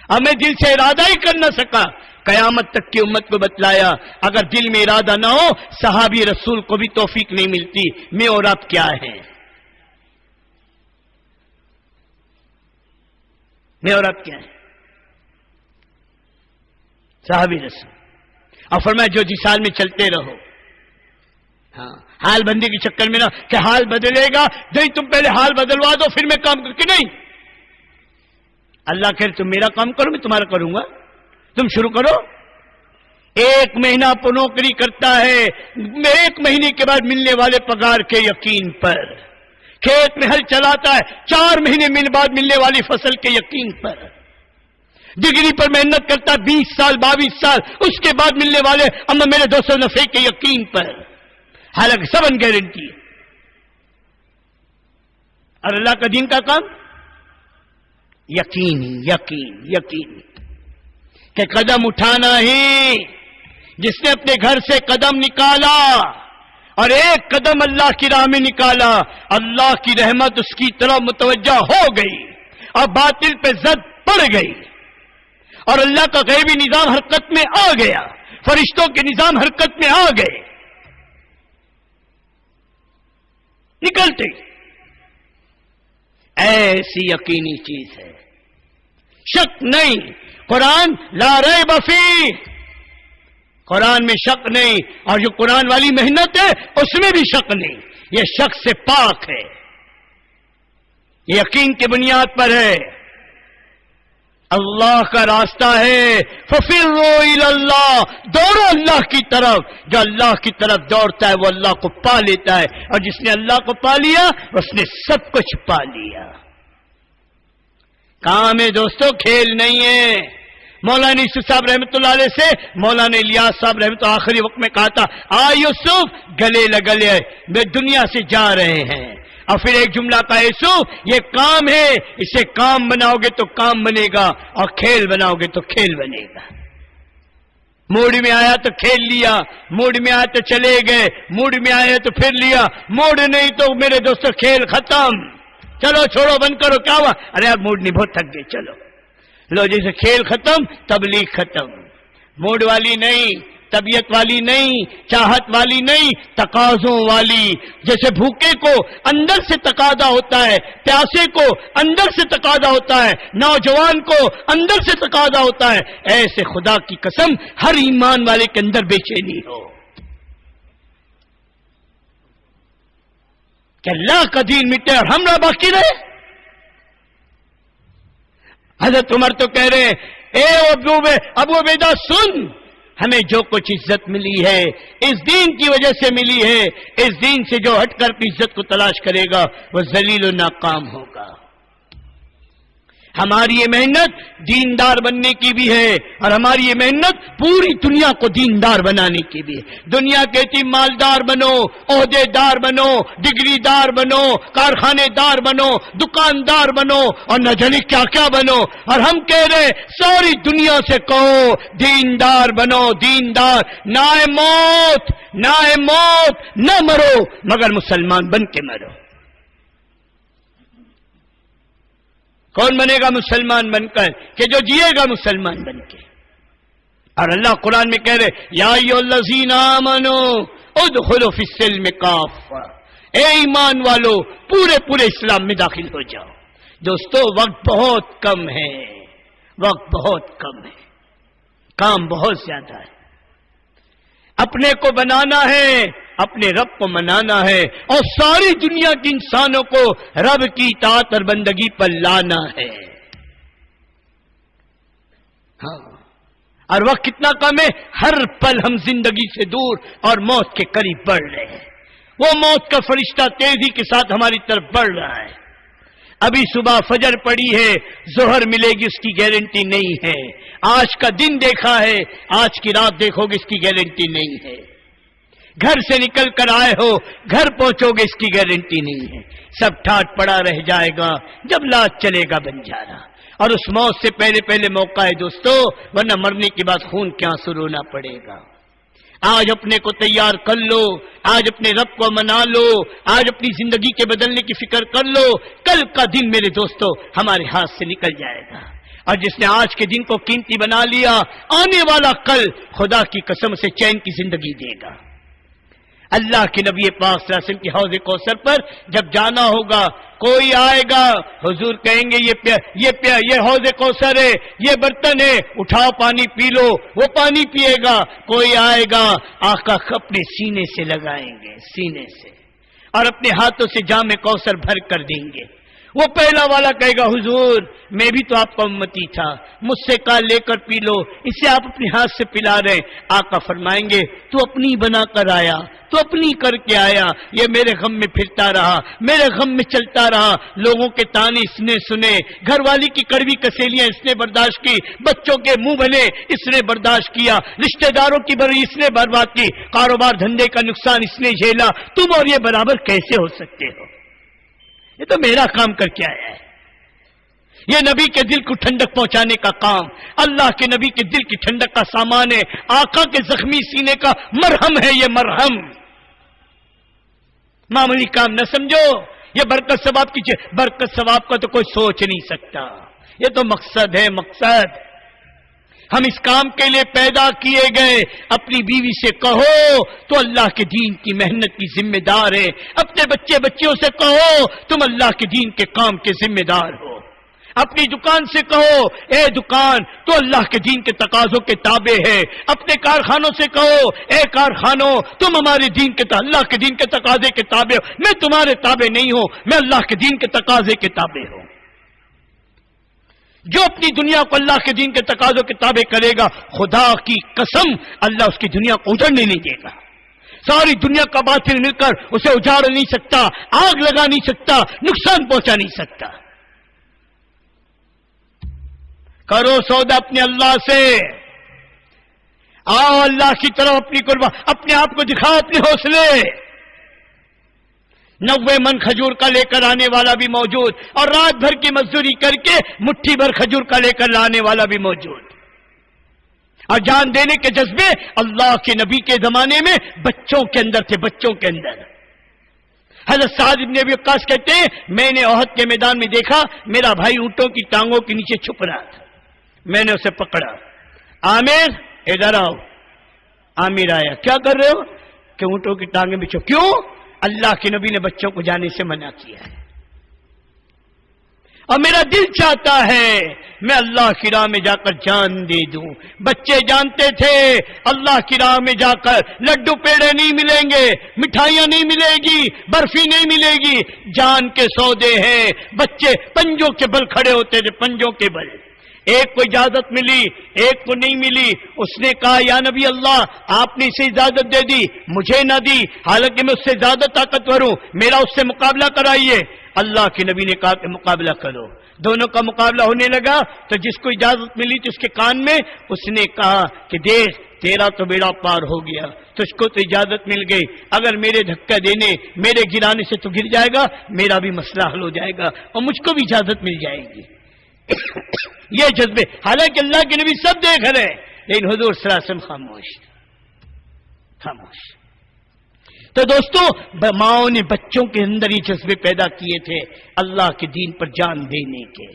اب میں دل سے ارادہ ہی کر نہ سکا۔ قیامت تک کی امت کو بتلایا اگر دل میں ارادہ نہ ہو صحابی رسول کو بھی توفیق نہیں ملتی۔ میں اور آپ کیا ہیں؟ میں اور آپ کیا ہیں؟ صحابی رسول، اور فرمایا جو جس حال میں چلتے رہو، ہاں حال بندی کے چکر میں نہ کہ حال بدلے گا، نہیں تم پہلے حال بدلوا دو پھر میں کام کر کے، نہیں، اللہ کہے تم میرا کام کرو میں تمہارا کروں گا، تم شروع کرو۔ 1 مہینہ نوکری کرتا ہے، 1 مہینے کے بعد ملنے والے پگار کے یقین پر، کھیت میں ہل چلاتا ہے، 4 مہینے بعد ملنے والی فصل کے یقین پر، ڈگری پر محنت کرتا 20 سال 22 سال، اس کے بعد ملنے والے اما میرے 200 نفع کے یقین پر، حالانکہ سب ان گارنٹی ہے۔ اور اللہ کا دین کا کام یقین کہ قدم اٹھانا ہی، جس نے اپنے گھر سے قدم نکالا اور 1 قدم اللہ کی راہ میں نکالا، اللہ کی رحمت اس کی طرف متوجہ ہو گئی اور باطل پہ زد پڑ گئی، اور اللہ کا غیبی نظام حرکت میں آ گیا، فرشتوں کے نظام حرکت میں آ گئے، نکلتے۔ ایسی یقینی چیز ہے، شک نہیں۔ قرآن لا ریب فیہ، قرآن میں شک نہیں، اور جو قرآن والی محنت ہے اس میں بھی شک نہیں، یہ شک سے پاک ہے، یہ یقین کی بنیاد پر ہے۔ اللہ کا راستہ ہے، ففروا الی اللہ، دوڑو اللہ کی طرف، جو اللہ کی طرف دوڑتا ہے وہ اللہ کو پا لیتا ہے، اور جس نے اللہ کو پا لیا اس نے سب کچھ پا لیا۔ کام ہے دوستو، کھیل نہیں ہے۔ مولانا یوسف صاحب رحمۃ اللہ علیہ سے مولانا الیاس صاحب رحمۃ اللہ آخری وقت میں کہا تھا، یوسف گلے لگلے میں دنیا سے جا رہے ہیں، اور پھر ایک جملہ کا ایسو، یہ کام ہے، اسے کام بناؤ گے تو کام بنے گا، اور کھیل بناؤ گے تو کھیل بنے گا۔ موڈ میں آیا تو کھیل لیا، موڈ میں آیا تو چلے گئے، موڈ میں آیا تو پھر لیا، موڈ نہیں تو میرے دوستو کھیل ختم، چلو چھوڑو بند کرو، کیا ہوا؟ ارے یار موڈ نہیں، بہت تھک گئے، چلو لو، جیسے کھیل ختم تبلیغ ختم۔ موڈ والی نہیں، طبیعت والی نہیں، چاہت والی نہیں، تقاضوں والی۔ جیسے بھوکے کو اندر سے تقاضا ہوتا ہے، پیاسے کو اندر سے تقاضا ہوتا ہے، نوجوان کو اندر سے تقاضا ہوتا ہے، ایسے خدا کی قسم ہر ایمان والے کے اندر بے چینی ہو کہ اللہ کا دین مٹے اور ہم نہ باقی رہے۔ حضرت عمر تو کہہ رہے ہیں، اے ابو عبیدہ سن، ہمیں جو کچھ عزت ملی ہے اس دین کی وجہ سے ملی ہے، اس دین سے جو ہٹ کر اپنی عزت کو تلاش کرے گا وہ ذلیل و ناکام ہوگا۔ ہماری یہ محنت دیندار بننے کی بھی ہے، اور ہماری یہ محنت پوری دنیا کو دیندار بنانے کی بھی ہے۔ دنیا کہتی مالدار بنو، عہدے دار بنو، ڈگری دار بنو، کارخانے دار بنو، دکاندار بنو، اور نہ جانے کیا کیا بنو، اور ہم کہہ رہے ساری دنیا سے کہو دیندار بنو، دیندار، نہ موت نہ مرو مگر مسلمان بن کے مرو۔ کون بنے گا مسلمان بن کر؟ کہ جو جیے گا مسلمان بن کے۔ اور اللہ قرآن میں کہہ رہے یا ایھا الذین آمنوا ادخلوا فی السلم کافہ، اے ایمان والو پورے اسلام میں داخل ہو جاؤ۔ دوستو وقت بہت کم ہے، وقت بہت کم ہے، کام بہت زیادہ ہے۔ اپنے کو بنانا ہے، اپنے رب کو منانا ہے، اور ساری دنیا کے انسانوں کو رب کی اطاعت اور بندگی پر لانا ہے۔ ہاں، اور وقت کتنا کم ہے، ہر پل ہم زندگی سے دور اور موت کے قریب بڑھ رہے ہیں۔ وہ موت کا فرشتہ تیزی کے ساتھ ہماری طرف بڑھ رہا ہے۔ ابھی صبح فجر پڑی ہے، ظہر ملے گی اس کی گارنٹی نہیں ہے۔ آج کا دن دیکھا ہے، آج کی رات دیکھو گے اس کی گارنٹی نہیں ہے۔ گھر سے نکل کر آئے ہو، گھر پہنچو گے اس کی گارنٹی نہیں ہے۔ سب ٹھاٹ پڑا رہ جائے گا جب لاش چلے گا بنجارا، اور اس موت سے پہلے موقع ہے دوستو، ورنہ مرنے کے بعد خون کے آنسو رونا پڑے گا۔ آج اپنے کو تیار کر لو، آج اپنے رب کو منا لو، آج اپنی زندگی کے بدلنے کی فکر کر لو۔ کل کا دن میرے دوستو ہمارے ہاتھ سے نکل جائے گا، اور جس نے آج کے دن کو قیمتی بنا لیا، آنے والا کل خدا کی قسم سے چین کی زندگی دے گا۔ اللہ کے نبی پاک صلی اللہ علیہ وسلم کی حوض کوثر پر جب جانا ہوگا، کوئی آئے گا، حضور کہیں گے یہ حوض کوثر ہے، یہ برتن ہے، اٹھاؤ پانی پی لو، وہ پانی پیے گا۔ کوئی آئے گا، آقا اپنے سینے سے لگائیں گے، سینے سے، اور اپنے ہاتھوں سے جام کوثر بھر کر دیں گے۔ وہ پہلا والا کہے گا حضور میں بھی تو آپ کا امتی تھا، مجھ سے کہا لے کر پی لو، اسے آپ اپنے ہاتھ سے پلا رہے ہیں۔ آقا فرمائیں گے تو اپنی بنا کر آیا، تو اپنی کر کے آیا، یہ میرے غم میں پھرتا رہا، میرے غم میں چلتا رہا، لوگوں کے تانے اس نے سنے، گھر والی کی کڑوی کسیلیاں اس نے برداشت کی، بچوں کے منہ بنے اس نے برداشت کیا، رشتہ داروں کی بری اس نے برباد کی، کاروبار دھندے کا نقصان اس نے جھیلا، تم اور یہ برابر کیسے ہو سکتے ہو؟ یہ تو میرا کام کر کے آیا ہے۔ یہ نبی کے دل کو ٹھنڈک پہنچانے کا کام، اللہ کے نبی کے دل کی ٹھنڈک کا سامان ہے، آقا کے زخمی سینے کا مرہم ہے، یہ مرہم معمولی کام نہ سمجھو۔ یہ برکت ثواب کی چیز، برکت ثواب کا تو کوئی سوچ نہیں سکتا، یہ تو مقصد ہے، مقصد۔ ہم اس کام کے لیے پیدا کیے گئے۔ اپنی بیوی سے کہو تو اللہ کے دین کی محنت کی ذمہ دار ہے، اپنے بچیوں سے کہو تم اللہ کے دین کے کام کے ذمہ دار ہو، اپنی دکان سے کہو اے دکان تو اللہ کے دین کے تقاضوں کے تابع ہے، اپنے کارخانوں سے کہو اے کارخانوں تم ہمارے دین کے اللہ کے دین کے تقاضے کے تابع ہو، میں تمہارے تابع نہیں ہوں، میں اللہ کے دین کے تقاضے کے تابع ہوں۔ جو اپنی دنیا کو اللہ کے دین کے تقاضوں کے تابع کرے گا، خدا کی قسم اللہ اس کی دنیا کو اجڑنے نہیں دے گا۔ ساری دنیا کا باطل مل کر اسے اجاڑ نہیں سکتا، آگ لگا نہیں سکتا، نقصان پہنچا نہیں سکتا۔ کرو سودا اپنے اللہ سے، آؤ اللہ کی طرف اپنی قربان، اپنے آپ کو دکھاؤ اپنے حوصلے، 90 من کھجور کا لے کر آنے والا بھی موجود، اور رات بھر کی مزدوری کر کے مٹھی بھر کھجور کا لے کر لانے والا بھی موجود۔ اور جان دینے کے جذبے اللہ کے نبی کے زمانے میں بچوں کے اندر تھے، بچوں کے اندر۔ حضرت سعد بن ابی وقاص کہتے ہیں میں نے احد کے میدان میں دیکھا میرا بھائی اونٹوں کی ٹانگوں کے نیچے چھپ رہا تھا، میں نے اسے پکڑا، عامر ادھر آؤ۔ عامر آیا، کیا کر رہے ہو؟ کہ اونٹوں کی ٹانگیں بچھو۔ کیوں؟ اللہ کے نبی نے بچوں کو جانے سے منع کیا ہے، اور میرا دل چاہتا ہے میں اللہ کی راہ میں جا کر جان دے دوں۔ بچے جانتے تھے اللہ کی راہ میں جا کر لڈو پیڑے نہیں ملیں گے، مٹھائیاں نہیں ملے گی، برفی نہیں ملے گی، جان کے سودے ہیں۔ بچے پنجوں کے بل کھڑے ہوتے تھے، پنجوں کے بل۔ ایک کو اجازت ملی، ایک کو نہیں ملی۔ اس نے کہا یا نبی اللہ آپ نے اسے اجازت دے دی، مجھے نہ دی، حالانکہ میں اس سے زیادہ طاقتور ہوں، میرا اس سے مقابلہ کرائیے۔ اللہ کے نبی نے کہا کہ مقابلہ کرو۔ دونوں کا مقابلہ ہونے لگا تو جس کو اجازت ملی تھی اس کے کان میں اس نے کہا کہ دیکھ تیرا تو بیڑا پار ہو گیا، تجھ کو تو اجازت مل گئی، اگر میرے دھکا دینے میرے گرانے سے تو گر جائے گا، میرا بھی مسئلہ حل ہو جائے گا اور مجھ کو بھی اجازت مل جائے گی۔ یہ جذبے، حالانکہ اللہ کے نبی سب دیکھ رہے، لیکن حضور صلی اللہ علیہ وسلم خاموش خاموش۔ تو دوستو ماؤں نے بچوں کے اندر یہ جذبے پیدا کیے تھے اللہ کے دین پر جان دینے کے۔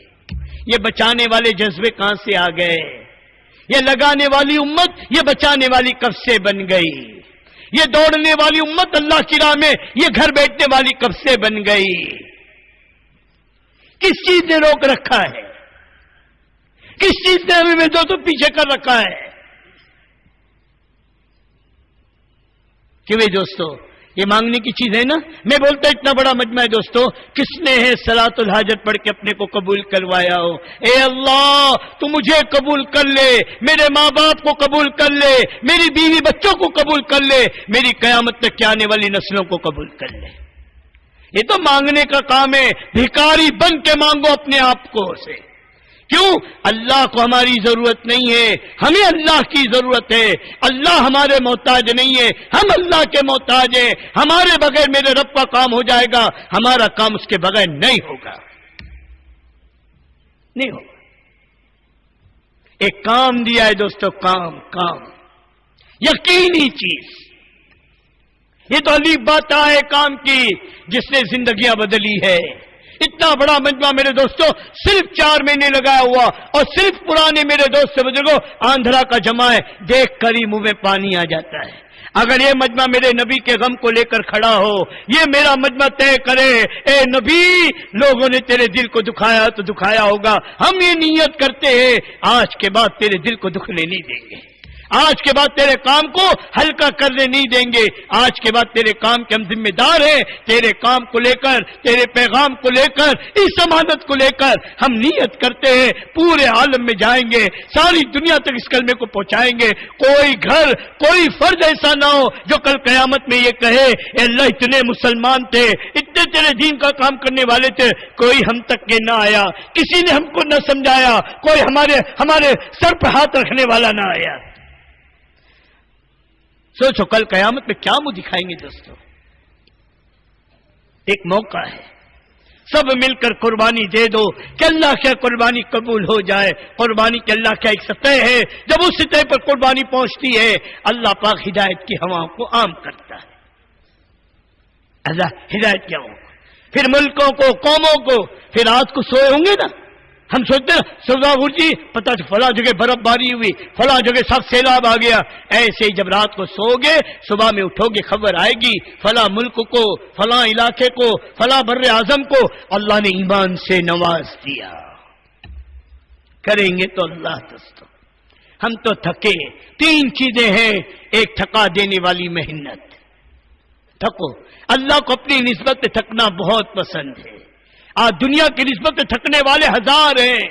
یہ بچانے والے جذبے کہاں سے آ گئے؟ یہ لگانے والی امت یہ بچانے والی کب سے بن گئی؟ یہ دوڑنے والی امت اللہ کی راہ میں یہ گھر بیٹھنے والی کب سے بن گئی؟ کس چیز نے روک رکھا ہے؟ کس چیز نے ہمیں دوستوں پیچھے کر رکھا ہے؟ کہ بھئی دوستو یہ مانگنے کی چیز ہے نا۔ میں بولتا اتنا بڑا مجمع ہے دوستو، کس نے ہے صلاۃ الحاجت پڑھ کے اپنے کو قبول کروایا ہو؟ اے اللہ تو مجھے قبول کر لے، میرے ماں باپ کو قبول کر لے، میری بیوی بچوں کو قبول کر لے، میری قیامت تک کے آنے والی نسلوں کو قبول کر لے۔ یہ تو مانگنے کا کام ہے، بھکاری بن کے مانگو اپنے آپ کو سے۔ کیوں؟ اللہ کو ہماری ضرورت نہیں ہے، ہمیں اللہ کی ضرورت ہے۔ اللہ ہمارے محتاج نہیں ہے، ہم اللہ کے محتاج ہیں۔ ہمارے بغیر میرے رب کا کام ہو جائے گا، ہمارا کام اس کے بغیر نہیں ہوگا، نہیں ہوگا۔ ایک کام دیا ہے دوستو، کام یقینی چیز۔ یہ تو علی بات ہے کام کی جس نے زندگیاں بدلی ہے۔ اتنا بڑا مجمع میرے دوستوں صرف 4 مہینے لگایا ہوا، اور صرف پرانے میرے دوست سے بزرگوں آندھرا کا جمع ہے، دیکھ کر ہی منہ میں پانی آ جاتا ہے۔ اگر یہ مجمع میرے نبی کے غم کو لے کر کھڑا ہو، یہ میرا مجمع طے کرے اے نبی لوگوں نے تیرے دل کو دکھایا تو دکھایا ہوگا، ہم یہ نیت کرتے ہیں آج کے بعد تیرے دل کو دکھنے نہیں دیں گے، آج کے بعد تیرے کام کو ہلکا کرنے نہیں دیں گے، آج کے بعد تیرے کام کے ہم ذمہ دار ہیں، تیرے کام کو لے کر، تیرے پیغام کو لے کر، اس امانت کو لے کر ہم نیت کرتے ہیں پورے عالم میں جائیں گے، ساری دنیا تک اس کلمے کو پہنچائیں گے۔ کوئی گھر، کوئی فرد ایسا نہ ہو جو کل قیامت میں یہ کہے اے اللہ اتنے مسلمان تھے، اتنے تیرے دین کا کام کرنے والے تھے، کوئی ہم تک کے نہ آیا، کسی نے ہم کو نہ سمجھایا، کوئی ہمارے سر پہ ہاتھ رکھنے والا نہ آیا۔ سوچو کل قیامت میں کیا منہ دکھائیں گے دوستو؟ ایک موقع ہے، سب مل کر قربانی دے دو کہ اللہ کیا قربانی قبول ہو جائے۔ قربانی کے اللہ کا ایک سطح ہے، جب اس سطح پر قربانی پہنچتی ہے اللہ پاک ہدایت کی ہواؤں کو عام کرتا ہے۔ اللہ ہدایت کیا ہو، پھر ملکوں کو، قوموں کو، پھر رات کو سوئے ہوں گے نا، ہم سوچتے ہیں سردار جی پتہ فلاں جگہ برف باری ہوئی، فلاں جگہ سخت سیلاب آ گیا، ایسے ہی جب رات کو سو گے صبح میں اٹھو گے خبر آئے گی فلاں ملک کو، فلاں علاقے کو، فلاں بر اعظم کو اللہ نے ایمان سے نواز دیا۔ کریں گے تو اللہ دوستو، ہم تو تھکے۔ 3 چیزیں ہیں، ایک تھکا دینے والی محنت، تھکو۔ اللہ کو اپنی نسبت تھکنا بہت پسند ہے۔ آج دنیا کی نسبت تھکنے والے 1000 ہیں،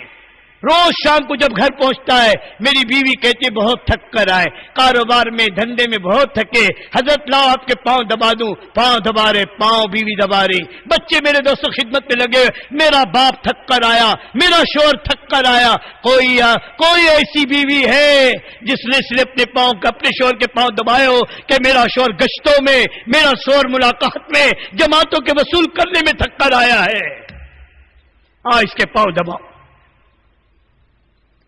روز شام کو جب گھر پہنچتا ہے میری بیوی کہتی ہے بہت تھک کر آئے، کاروبار میں دھندے میں بہت تھکے، حضرت لاؤ آپ کے پاؤں دبا دوں، پاؤں دبا رہے، پاؤں بیوی دبا رہی، بچے میرے دوستوں خدمت میں لگے، میرا باپ تھک کر آیا، میرا شوہر تھک کر آیا۔ کوئی ایسی بیوی ہے جس نے صرف اپنے شوہر کے پاؤں دبائے ہو کہ میرا شوہر گشتوں میں، میرا شوہر ملاقات میں، جماعتوں کے وصول کرنے میں تھک کر آیا ہے، اس کے پاؤں دباؤ۔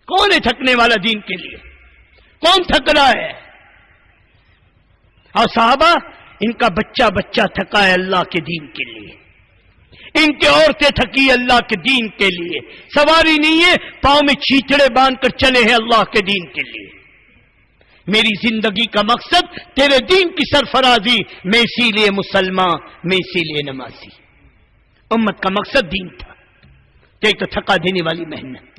کون ہے تھکنے والا دین کے لیے؟ کون تھک رہا ہے؟ اور صحابہ ان کا بچہ تھکا ہے اللہ کے دین کے لیے، ان کی عورتیں تھکی اللہ کے دین کے لیے، سواری نہیں ہے، پاؤں میں چیتڑے باندھ کر چلے ہیں اللہ کے دین کے لیے۔ میری زندگی کا مقصد تیرے دین کی سرفرازی، میں اسی لیے مسلمان، میں اسی لیے نمازی۔ امت کا مقصد دین تھا، ایک تو تھکا دینے والی محنت،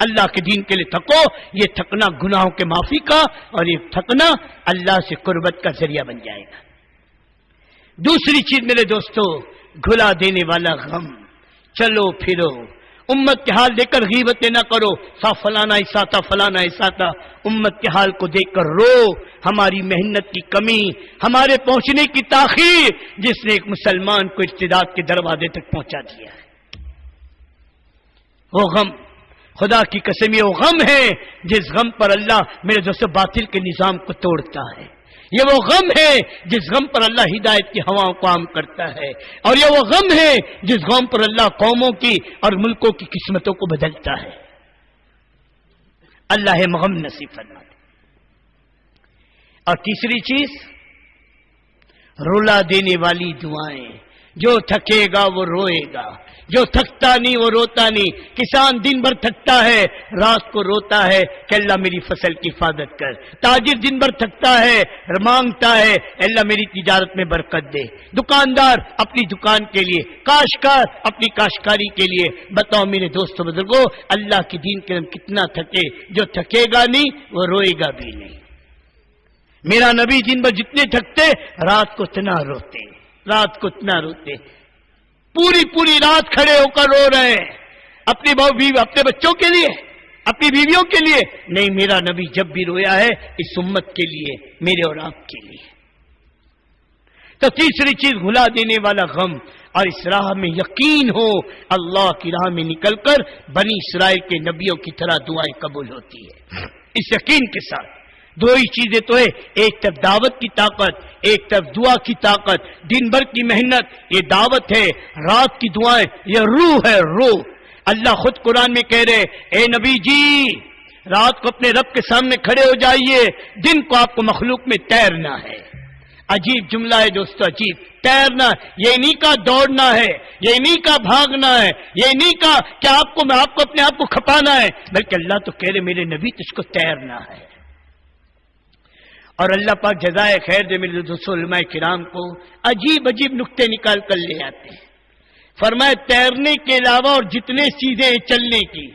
اللہ کے دین کے لیے تھکو، یہ تھکنا گناہوں کے معافی کا اور یہ تھکنا اللہ سے قربت کا ذریعہ بن جائے گا۔ دوسری چیز میرے دوستو، گھلا دینے والا غم، چلو پھرو، امت کے حال دیکھ کر غیبتیں نہ کرو، فلانا ایسا تھا، فلانا ایسا تھا، امت کے حال کو دیکھ کر رو، ہماری محنت کی کمی، ہمارے پہنچنے کی تاخیر، جس نے ایک مسلمان کو ارتداد کے دروازے تک پہنچا دیا ہے۔ وہ غم، خدا کی قسم یہ وہ غم ہے جس غم پر اللہ میرے دوستو باطل کے نظام کو توڑتا ہے، یہ وہ غم ہے جس غم پر اللہ ہدایت کی ہواؤں کو عام کرتا ہے، اور یہ وہ غم ہے جس غم پر اللہ قوموں کی اور ملکوں کی قسمتوں کو بدلتا ہے۔ اللہ غم نصیب فرما دے۔ اور تیسری چیز، رلا دینے والی دعائیں، جو تھکے گا وہ روئے گا، جو تھکتا نہیں وہ روتا نہیں۔ کسان دن بھر تھکتا ہے، رات کو روتا ہے کہ اللہ میری فصل کی حفاظت کر۔ تاجر دن بھر تھکتا ہے، مانگتا ہے اللہ میری تجارت میں برکت دے۔ دکاندار اپنی دکان کے لیے، کاشتکار اپنی کاشتکاری کے لیے۔ بتاؤ میرے دوستو بزرگوں، اللہ کے دین کے ہم کتنا تھکے؟ جو تھکے گا نہیں وہ روئے گا بھی نہیں۔ میرا نبی دن بھر جتنے تھکتے، رات کو اتنا روتے، رات کو اتنا روتے، پوری رات کھڑے ہو کر رو رہے ہیں، اپنے بچوں کے لیے، اپنی بیویوں کے لیے نہیں۔ میرا نبی جب بھی رویا ہے اس امت کے لیے، میرے اور آپ کے لیے۔ تو تیسری چیز، بھلا دینے والا غم، اور اس راہ میں یقین ہو، اللہ کی راہ میں نکل کر بنی اسرائیل کے نبیوں کی طرح دعائیں قبول ہوتی ہے، اس یقین کے ساتھ۔ دو ہی چیزیں تو ہے، ایک طرف دعوت کی طاقت، ایک طرف دعا کی طاقت۔ دن بھر کی محنت یہ دعوت ہے، رات کی دعائیں یہ روح ہے، روح۔ اللہ خود قرآن میں کہہ رہے، اے نبی جی رات کو اپنے رب کے سامنے کھڑے ہو جائیے، دن کو آپ کو مخلوق میں تیرنا ہے۔ عجیب جملہ ہے دوستو، عجیب، تیرنا۔ یہ نہیں کہا دوڑنا ہے، یہ نہیں کہا بھاگنا ہے، یہ نہیں کہا کہ آپ کو اپنے آپ کو کھپانا ہے، بلکہ اللہ تو کہہ رہے میرے نبی تجھ کو تیرنا ہے۔ اور اللہ پاک جزائے خیر دے میرے دوستو علماء کرام کو عجیب نکتے نکال کر لے آتے ہیں۔ فرمائے تیرنے کے علاوہ اور جتنے چیزیں ہیں چلنے کی،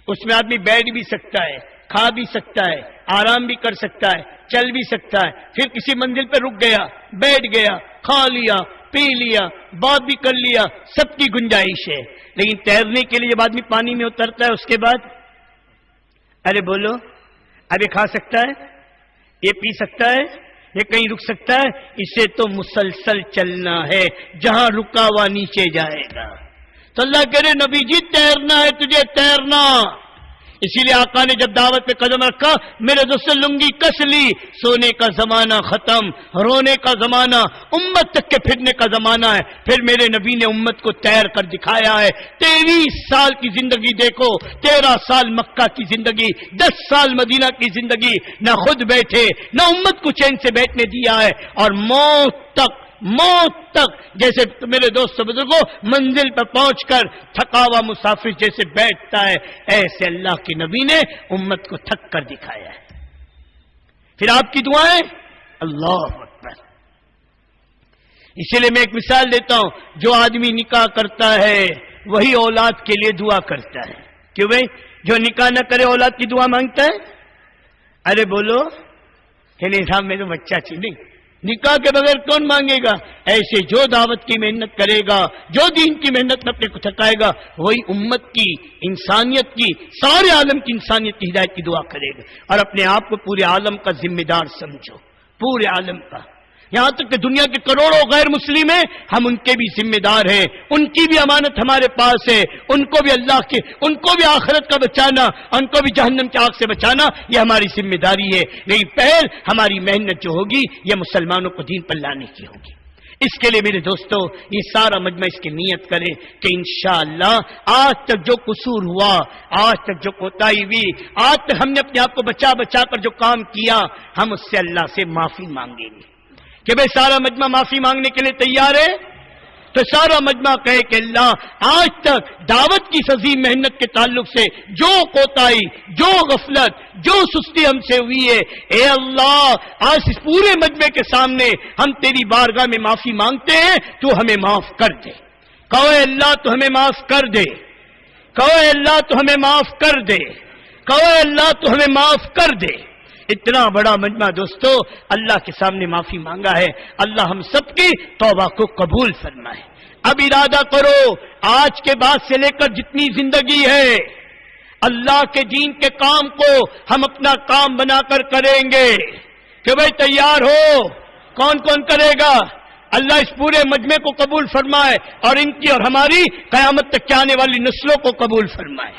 اس میں آدمی بیٹھ بھی سکتا ہے، کھا بھی سکتا ہے، آرام بھی کر سکتا ہے، چل بھی سکتا ہے، پھر کسی منزل پہ رک گیا، بیٹھ گیا، کھا لیا، پی لیا، بات بھی کر لیا، سب کی گنجائش ہے۔ لیکن تیرنے کے لیے جب آدمی پانی میں اترتا ہے اس کے بعد ارے بولو، ارے کھا سکتا ہے، یہ پی سکتا ہے، یہ کہیں رک سکتا ہے؟ اسے تو مسلسل چلنا ہے، جہاں رکا ہوا نیچے جائے گا۔ تو اللہ کہہ رہے نبی جی تیرنا ہے تجھے، تیرنا۔ اسی لیے آقا نے جب دعوت پہ قدم رکھا میرے دوست لنگی کس لی، سونے کا زمانہ ختم، رونے کا زمانہ، امت تک کے پھرنے کا زمانہ ہے۔ پھر میرے نبی نے امت کو تیر کر دکھایا ہے۔ 23 سال کی زندگی دیکھو، 13 سال مکہ کی زندگی، 10 سال مدینہ کی زندگی، نہ خود بیٹھے نہ امت کو چین سے بیٹھنے دیا ہے، اور موت تک جیسے میرے دوست بزرگوں منزل پر پہنچ کر تھکا ہوا مسافر جیسے بیٹھتا ہے، ایسے اللہ کے نبی نے امت کو تھک کر دکھایا ہے۔ پھر آپ کی دعائیں، اللہ اکبر۔ اسی لیے میں ایک مثال دیتا ہوں، جو آدمی نکاح کرتا ہے وہی اولاد کے لیے دعا کرتا ہے۔ کیوں بھائی؟ جو نکاح نہ کرے اولاد کی دعا مانگتا ہے؟ ارے بولو کہ نہیں صاحب میں تو بچہ چاہیے، نہیں نکاح کے بغیر کون مانگے گا؟ ایسے جو دعوت کی محنت کرے گا، جو دین کی محنت میں اپنے کو تھکائے گا، وہی امت کی، انسانیت کی، سارے عالم کی انسانیت کی ہدایت کی دعا کرے گا۔ اور اپنے آپ کو پورے عالم کا ذمہ دار سمجھو، پورے عالم کا، یہاں تک کہ دنیا کے کروڑوں غیر مسلم ہیں، ہم ان کے بھی ذمہ دار ہیں، ان کی بھی امانت ہمارے پاس ہے، ان کو بھی اللہ کے، ان کو بھی آخرت کا بچانا، ان کو بھی جہنم کی آگ سے بچانا، یہ ہماری ذمہ داری ہے۔ لیکن پہل ہماری محنت جو ہوگی یہ مسلمانوں کو دین پر لانے کی ہوگی۔ اس کے لیے میرے دوستو یہ سارا مجمع اس کی نیت کرے کہ انشاءاللہ آج تک جو قصور ہوا، آج تک جو کوتاہی ہوئی، آج تک ہم نے اپنے آپ کو بچا بچا کر جو کام کیا، ہم اس سے اللہ سے معافی مانگیں گے کہ بھئی سارا مجمع معافی مانگنے کے لیے تیار ہے؟ تو سارا مجمع کہے کہ اللہ آج تک دعوت کی عظیم محنت کے تعلق سے جو کوتاہی، جو غفلت، جو سستی ہم سے ہوئی ہے، اے اللہ آج اس پورے مجمع کے سامنے ہم تیری بارگاہ میں معافی مانگتے ہیں، تو ہمیں معاف کر دے۔ کہو اے اللہ تو ہمیں معاف کر دے، کہو اے اللہ تو ہمیں معاف کر دے، کہو اے اللہ تو ہمیں معاف کر دے۔ اتنا بڑا مجمع دوستو اللہ کے سامنے معافی مانگا ہے، اللہ ہم سب کی توبہ کو قبول فرمائے۔ اب ارادہ کرو آج کے بعد سے لے کر جتنی زندگی ہے، اللہ کے دین کے کام کو ہم اپنا کام بنا کر کریں گے کہ بھئی تیار ہو؟ کون کون کرے گا؟ اللہ اس پورے مجمع کو قبول فرمائے اور ان کی اور ہماری قیامت تک کے آنے والی نسلوں کو قبول فرمائے۔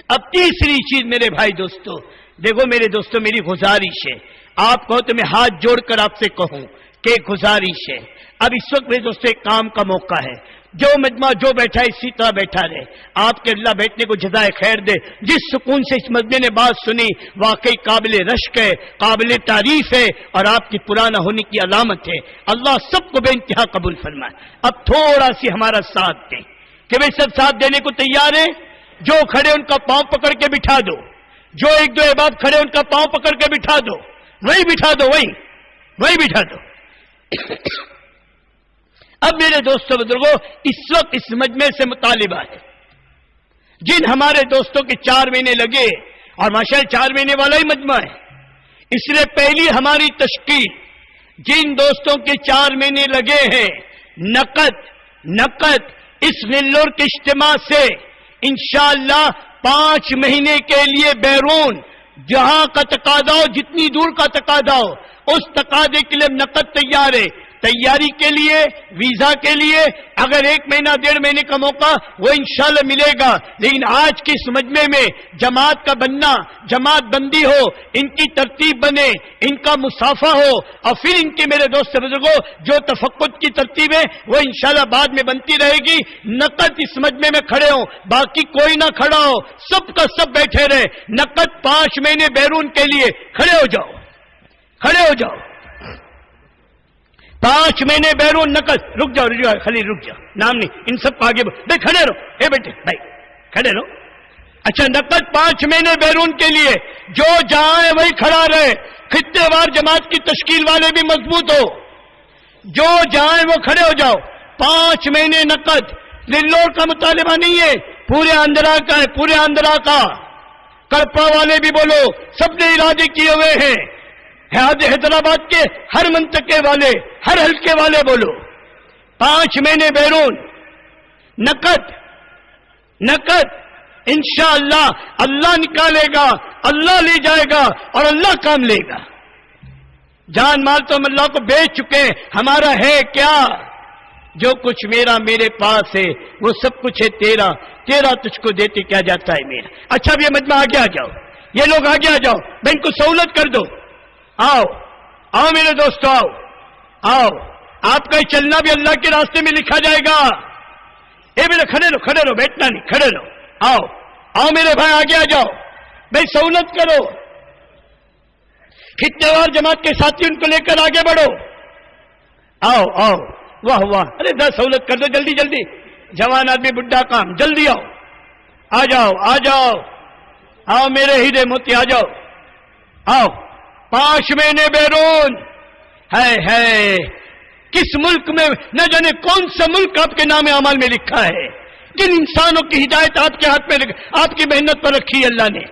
اب تیسری چیز میرے بھائی دوستو، دیکھو میرے دوستو میری گزارش ہے، آپ کہو تو میں ہاتھ جوڑ کر آپ سے کہوں کہ گزارش ہے، اب اس وقت میرے دوستو ایک کام کا موقع ہے، جو مجمع جو بیٹھا ہے اسی طرح بیٹھا رہے، آپ کے اللہ بیٹھنے کو جزائے خیر دے۔ جس سکون سے اس مجمع نے بات سنی واقعی قابل رشک ہے، قابل تعریف ہے اور آپ کی پرانا ہونے کی علامت ہے۔ اللہ سب کو بے انتہا قبول فرمائے۔ اب تھوڑا سی ہمارا ساتھ دیں کہ بھئی سب ساتھ دینے کو تیار ہیں؟ جو کھڑے ان کا پاؤں پکڑ کے بٹھا دو، جو ایک دو احباب کھڑے ان کا پاؤں پکڑ کے بٹھا دو، وہی بٹھا دو، وہی بٹھا دو۔ اب میرے دوستوں بزرگوں اس وقت اس مجمع سے مطالبہ ہے، جن ہمارے دوستوں کے 4 مہینے لگے، اور ماشاءاللہ 4 مہینے والا ہی مجمع ہے، اس لیے پہلی ہماری تشکیل جن دوستوں کے 4 مہینے لگے ہیں، نقد اس نیلور کے اجتماع سے انشاءاللہ 5 مہینے کے لیے بیرون جہاں کا تقاضا ہو، جتنی دور کا تقاضا ہو، اس تقاضے کے لیے نقد تیار ہے۔ تیاری کے لیے، ویزا کے لیے اگر 1 مہینہ 1.5 مہینے کا موقع وہ انشاءاللہ ملے گا، لیکن آج کے اس مجمع میں جماعت کا بننا، جماعت بندی ہو، ان کی ترتیب بنے، ان کا مسافہ ہو، اور پھر ان کے میرے دوست بزرگوں جو تفقد کی ترتیب ہے وہ انشاءاللہ بعد میں بنتی رہے گی۔ نقد اس مجمع میں کھڑے ہوں، باقی کوئی نہ کھڑا ہو، سب کا سب بیٹھے رہے۔ نقد 5 مہینے بیرون کے لیے کھڑے ہو جاؤ، کھڑے ہو جاؤ۔ 5 مہینے بیرون نقد، رک جاؤ خلیل رک جاؤ، نام نہیں، ان سب کو آگے بھائی کھڑے رہو، اے بیٹے بھائی کھڑے رہو۔ اچھا نقد 5 مہینے بیرون کے لیے جو جہاں ہے وہی کھڑا رہے، خطے وار جماعت کی تشکیل والے بھی مضبوط ہو، جو جہاں ہے وہ کھڑے ہو جاؤ۔ 5 مہینے نقد، نیلور کا مطالبہ نہیں ہے، پورے آندھرا کا ہے، پورے آندھرا کا۔ کڑپا والے بھی بولو، سب نے ارادے کیے ہوئے ہیں، حیدرآباد کے ہر منطقے والے، ہر حلقے والے بولو۔ 5 مہینے بیرون نقد انشاءاللہ اللہ نکالے گا، اللہ لے جائے گا اور اللہ کام لے گا۔ جان مال تو ہم اللہ کو بیچ چکے ہیں، ہمارا ہے کیا؟ جو کچھ میرا میرے پاس ہے وہ سب کچھ ہے تیرا، تیرا تجھ کو دیتے کیا جاتا ہے میرا۔ اچھا اب یہ مجمع آگے آ جاؤ، یہ لوگ آگے آ جاؤ، میں ان کو سہولت کر دو۔ آؤ میرے دوستو، آؤ، آپ کا چلنا بھی اللہ کے راستے میں لکھا جائے گا۔ اے میرے کھڑے رہو، بیٹھنا نہیں، کھڑے رہو۔ آؤ میرے بھائی آگے آ جاؤ، بھائی سہولت کرو، خطے وار جماعت کے ساتھی ان کو لے کر آگے بڑھو۔ آؤ، واہ واہ، ارے سہولت کر دو، جلدی، جوان آدمی بڈھا کام، جلدی آؤ، آ جاؤ، میرے ہیرے موتی آ جاؤ، آؤ۔ 5 مہینے بیرون ہے کس ملک میں، نہ جانے کون سا ملک آپ کے نام اعمال میں لکھا ہے، کن انسانوں کی ہدایت آپ کے ہاتھ میں، آپ کی محنت پر رکھی اللہ نے۔